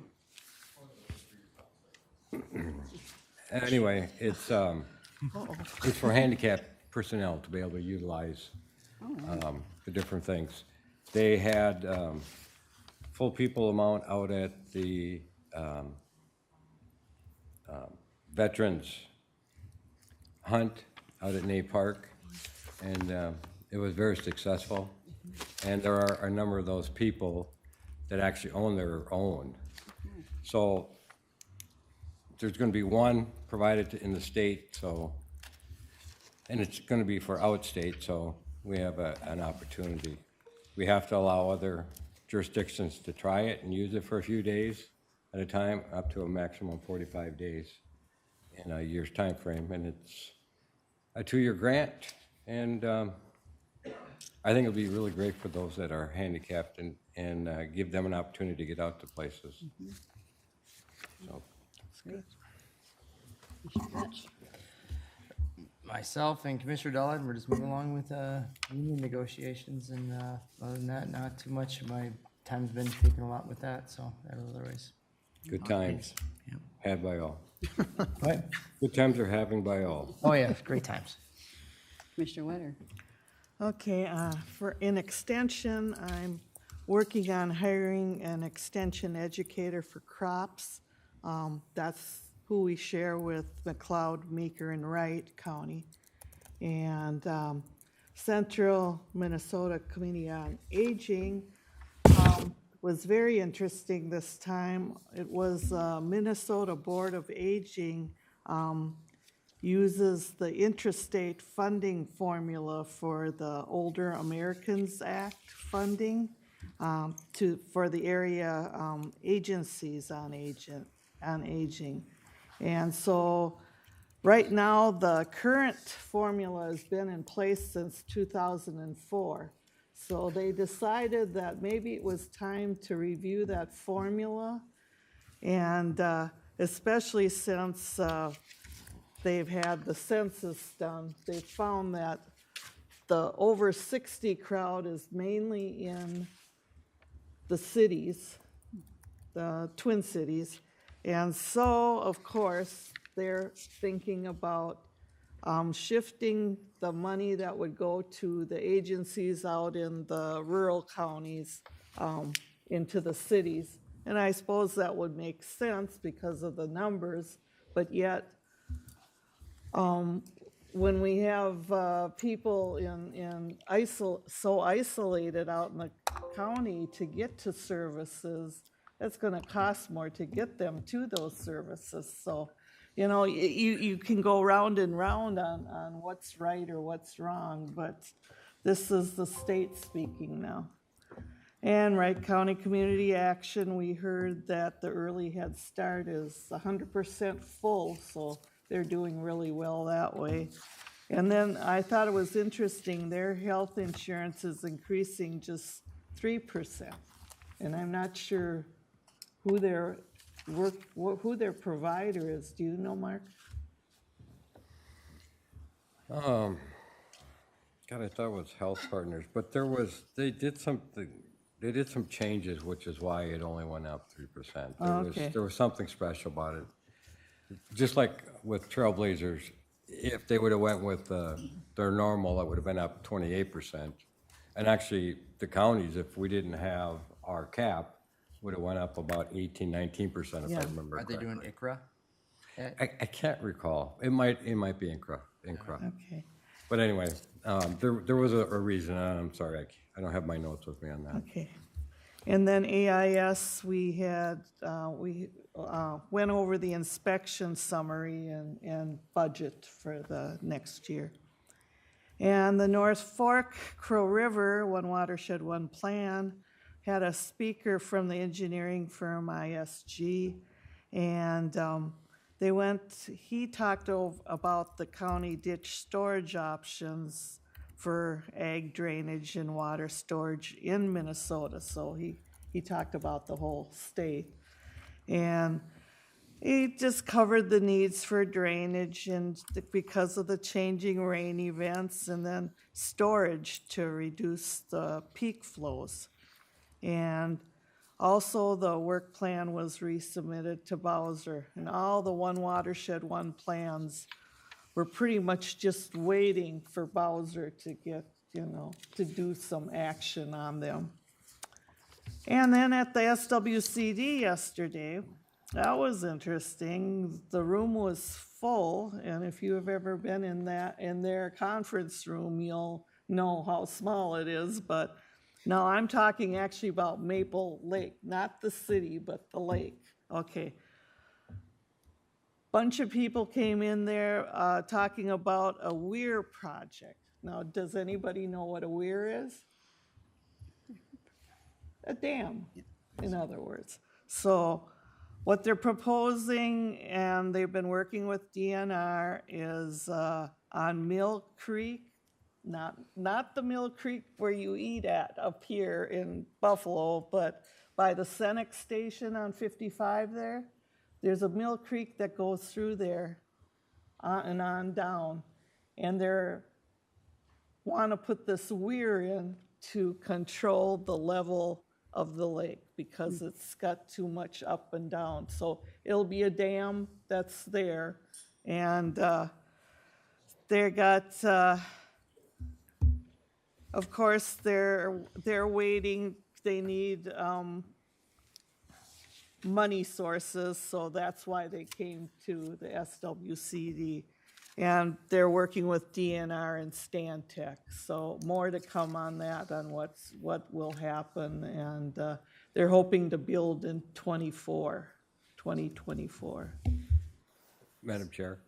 Anyway, it's for handicapped personnel to be able to utilize the different things. They had full people amount out at the Veterans Hunt out at Ney Park, and it was very successful. And there are a number of those people that actually own their own. So there's going to be one provided in the state, so, and it's going to be for outstate, so we have an opportunity. We have to allow other jurisdictions to try it and use it for a few days at a time, up to a maximum of 45 days in a year's time frame, and it's a 2-year grant, and I think it'll be really great for those that are handicapped and give them an opportunity to get out to places. So. Great. Commissioner Vetch. Myself and Commissioner Dollard, we're just moving along with union negotiations, and other than that, not too much. My time's been taken a lot with that, so otherwise. Good times, had by all. What? Good times are having by all. Oh, yeah, great times. Commissioner Wetter. Okay, for an extension, I'm working on hiring an extension educator for crops. That's who we share with McLeod, Meeker, and Wright County. And Central Minnesota Committee on Aging was very interesting this time. It was Minnesota Board of Aging uses the intrastate funding formula for the Older Americans Act funding for the area agencies on aging. And so right now, the current formula has been in place since 2004. So they decided that maybe it was time to review that formula. And especially since they've had the census done, they found that the over 60 crowd is mainly in the cities, the Twin Cities. And so, of course, they're thinking about shifting the money that would go to the agencies out in the rural counties into the cities. And I suppose that would make sense because of the numbers, but yet when we have people so isolated out in the county to get to services, it's going to cost more to get them to those services. So, you know, you can go round and round on what's right or what's wrong, but this is the state speaking now. And Wright County Community Action, we heard that the early Head Start is 100% full, so they're doing really well that way. And then I thought it was interesting, their health insurance is increasing just 3%. And I'm not sure who their provider is. Do you know, Mark? God, I thought it was Health Partners, but they did some changes, which is why it only went up 3%. There was something special about it. Just like with Trailblazers, if they would have went with their normal, it would have been up 28%. And actually, the counties, if we didn't have our cap, would have went up about 18, 19%, if I remember Are they correctly. doing ICRA? I can't recall. It might be INCRA. Okay. But anyway, there was a reason. I'm sorry, I don't have my notes with me on that. Okay. And then AIS, we went over the inspection summary and budget for the next year. And the North Fork Crow River, One Watershed, One Plan, had a speaker from the engineering firm ISG, and he talked about the county ditch storage options for ag drainage and water storage in Minnesota. So he talked about the whole state. And he just covered the needs for drainage and because of the changing rain events, and then storage to reduce the peak flows. And also the work plan was resubmitted to Bowser, and all the One Watershed, One plans were pretty much just waiting for Bowser to get, to do some action on them. And then at the SWCD yesterday, that was interesting. The room was full, and if you have ever been in their conference room, you'll know how small it is. But now I'm talking actually about Maple Lake, not the city, but the lake. Okay. Bunch of people came in there talking about a weir project. Now, does anybody know what a weir is? A dam, in other words. So what they're proposing, and they've been working with DNR, is on Mill Creek, not the Mill Creek where you eat at up here in Buffalo, but by the Senex station on 55 there. There's a Mill Creek that goes through there and on down, and they want to put this weir in to control the level of the lake because it's got too much up and down. So it'll be a dam that's there, and they got, of course, they're waiting. They need money sources, so that's why they came to the SWCD. And they're working with DNR and Stantec, so more to come on that, on what will happen, and they're hoping to build in 2024. Madam Chair,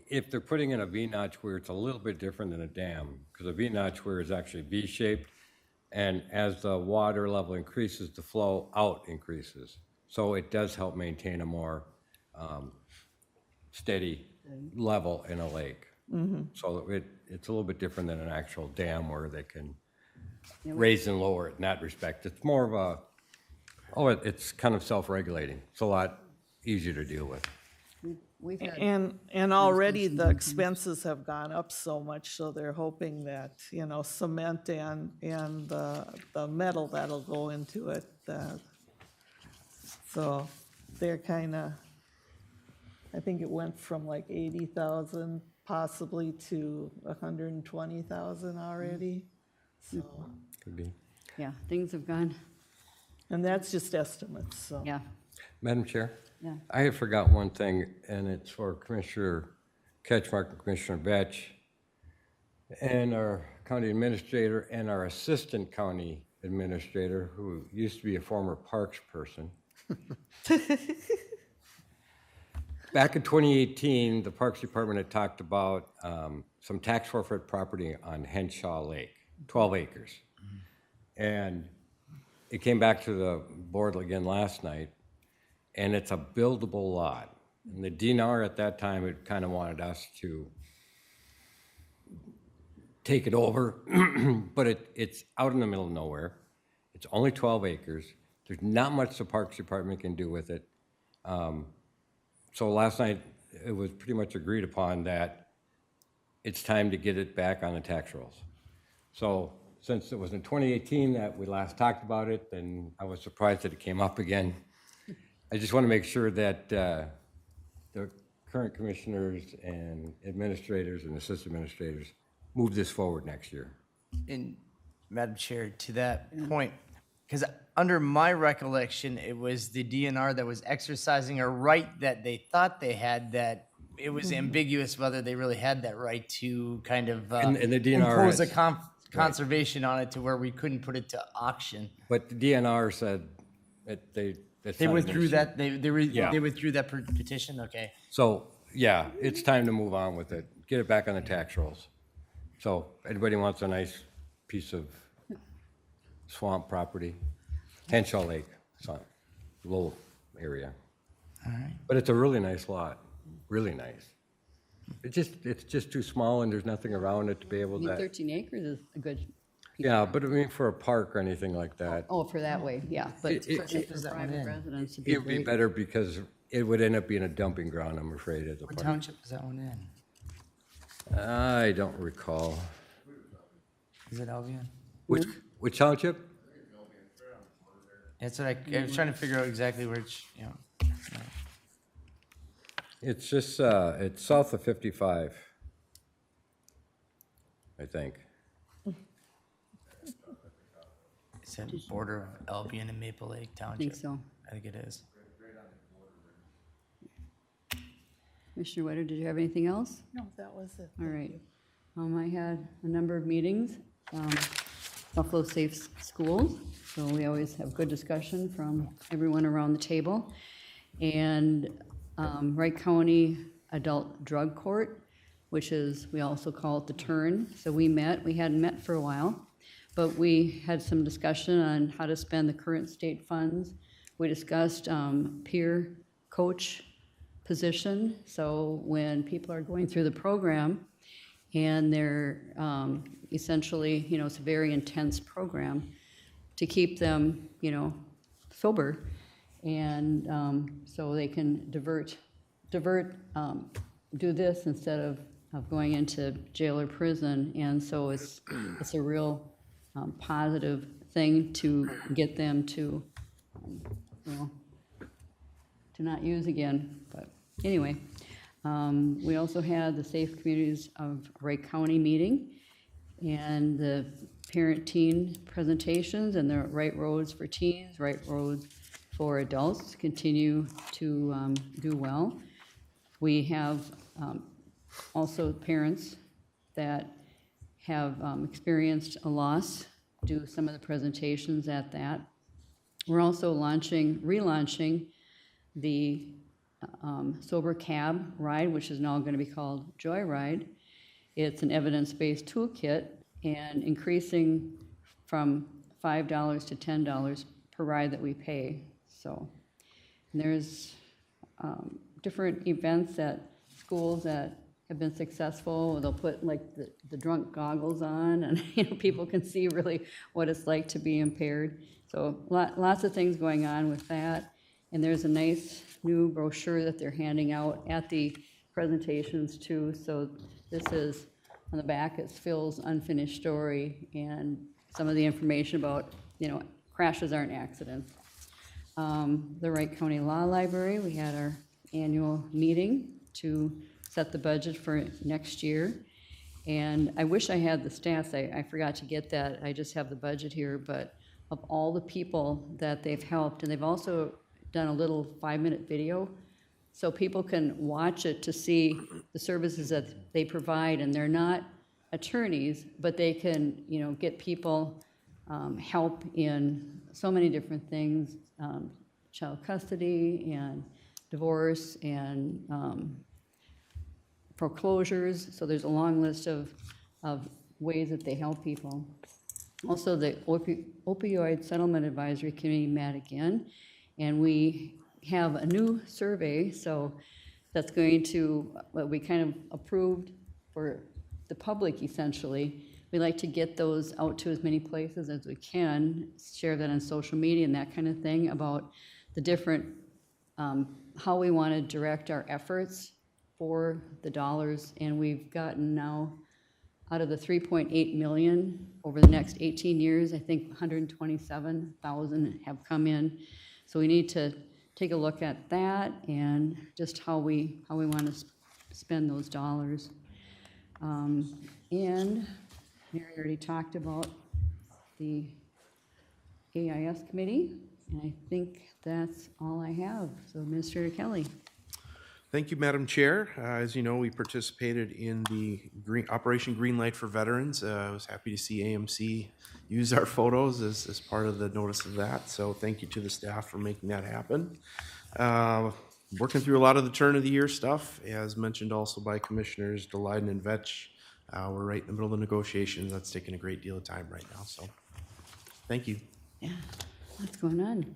if they're putting in a V-notch weir, it's a little bit different than a dam, because a V-notch weir is actually V-shaped, and as the water level increases, the flow out increases. So it does help maintain a more steady level in a lake. So it's a little bit different than an actual dam where they can raise and lower it in that respect. It's more of a, it's kind of self-regulating. It's a lot easier to deal with. We've had, And already the expenses have gone up so much, so they're hoping that, you know, cement and the metal that'll go into it, so they're kinda, I think it went from like 80,000 possibly to 120,000 already, so, Could be. yeah, things have gone, and that's just estimates, so. yeah. Madam Chair? Yeah. I have forgot one thing, and it's for Commissioner Ketchmark and Commissioner Vetch, and our county administrator and our assistant county administrator, who used to be a former parks person. Back in 2018, the Parks Department had talked about some tax forfeit property on Henshaw Lake, 12 acres. And it came back to the board again last night, and it's a buildable lot. And the DNR at that time had kind of wanted us to take it over, but it's out in the middle of nowhere. It's only 12 acres. There's not much the Parks Department can do with it. So last night, it was pretty much agreed upon that it's time to get it back on the tax rolls. So since it was in 2018 that we last talked about it, and I was surprised that it came up again. I just want to make sure that the current commissioners and administrators and assistant administrators move this forward next year. And Madam Chair, to that point, because under my recollection, it was the DNR that was exercising a right that they thought they had, that it was ambiguous whether they really had that right to kind of And the DNR impose a has- conservation on it to where we couldn't put it to auction. But the DNR said that that's They not an withdrew issue. that, Yeah. they withdrew that petition, okay. So, yeah, it's time to move on with it, get it back on the tax rolls. So, anybody wants a nice piece of swamp property, Henshaw Lake, swamp, little area. All right. But it's a really nice lot, really nice. It's just too small and there's nothing around it to be I able mean, to, 13 acres is a good, yeah, but I mean, for a park or anything like that, oh, for that way, yeah, but It- for it- for private residents, it'd be it would be great. better because it would end up being a dumping ground, I'm afraid, at the What park. township is that one in? I don't recall. Is it Albion? Which township? That's what I was trying to figure out exactly which, you know. It's just, it's south of 55, I think. It's at the border of Albion and Maple Lake I Township. think so. I think it is. Commissioner Whitter, did you have anything else? No, that was it. All right. I had a number of meetings, Buffalo Safe Schools, so we always have good discussion from everyone around the table. And Wright County Adult Drug Court, which is, we also call it the Turn. So we hadn't met for a while, but we had some discussion on how to spend the current state funds. We discussed peer coach position, so when people are going through the program and they're essentially, you know, it's a very intense program, to keep them, you know, sober, and so they can divert, do this instead of going into jail or prison, and so it's a real positive thing to get them to, you know, to not use again. But anyway, we also had the Safe Communities of Wright County meeting and the parent-teen presentations, and the Right Roads for Teens, Right Roads for Adults continue to do well. We have also parents that have experienced a loss, do some of the presentations at that. We're also relaunching the Sober Cab Ride, which is now going to be called Joyride. It's an evidence-based toolkit and increasing from $5 to $10 per ride that we pay. So there's different events that schools that have been successful. They'll put like the drunk goggles on, and people can see really what it's like to be impaired. So lots of things going on with that. And there's a nice new brochure that they're handing out at the presentations too. So this is, on the back, it's Phil's unfinished story and some of the information about, crashes aren't accidents. The Wright County Law Library, we had our annual meeting to set the budget for next year. And I wish I had the stats, I forgot to get that, I just have the budget here, but of all the people that they've helped, and they've also done a little 5-minute video, so people can watch it to see the services that they provide, and they're not attorneys, but they can, get people help in so many different things, child custody and divorce and foreclosures. So there's a long list of ways that they help people. Also, the Opioid Settlement Advisory Committee met again, and we have a new survey, so that's going to, what we kind of approved for the public essentially. We like to get those out to as many places as we can, share that on social media and that kind of thing about the different, how we want to direct our efforts for the dollars. And we've gotten now, out of the 3.8 million over the next 18 years, I think 127,000 have come in. So we need to take a look at that and just how we want to spend those dollars. And Mary already talked about the AIS committee, and I think that's all I have. So Administrator Kelly. Thank you, Madam Chair. As you know, we participated in the Operation Greenlight for Veterans. I was happy to see AMC use our photos as part of the notice of that. So thank you to the staff for making that happen. Working through a lot of the turn of the year stuff, as mentioned also by Commissioners Delyden and Vetch. We're right in the middle of the negotiations. That's taking a great deal of time right now. So thank you. Yeah, what's going on?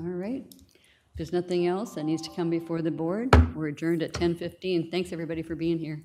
All right. If there's nothing else that needs to come before the board, we're adjourned at 10:15. Thanks, everybody, for being here.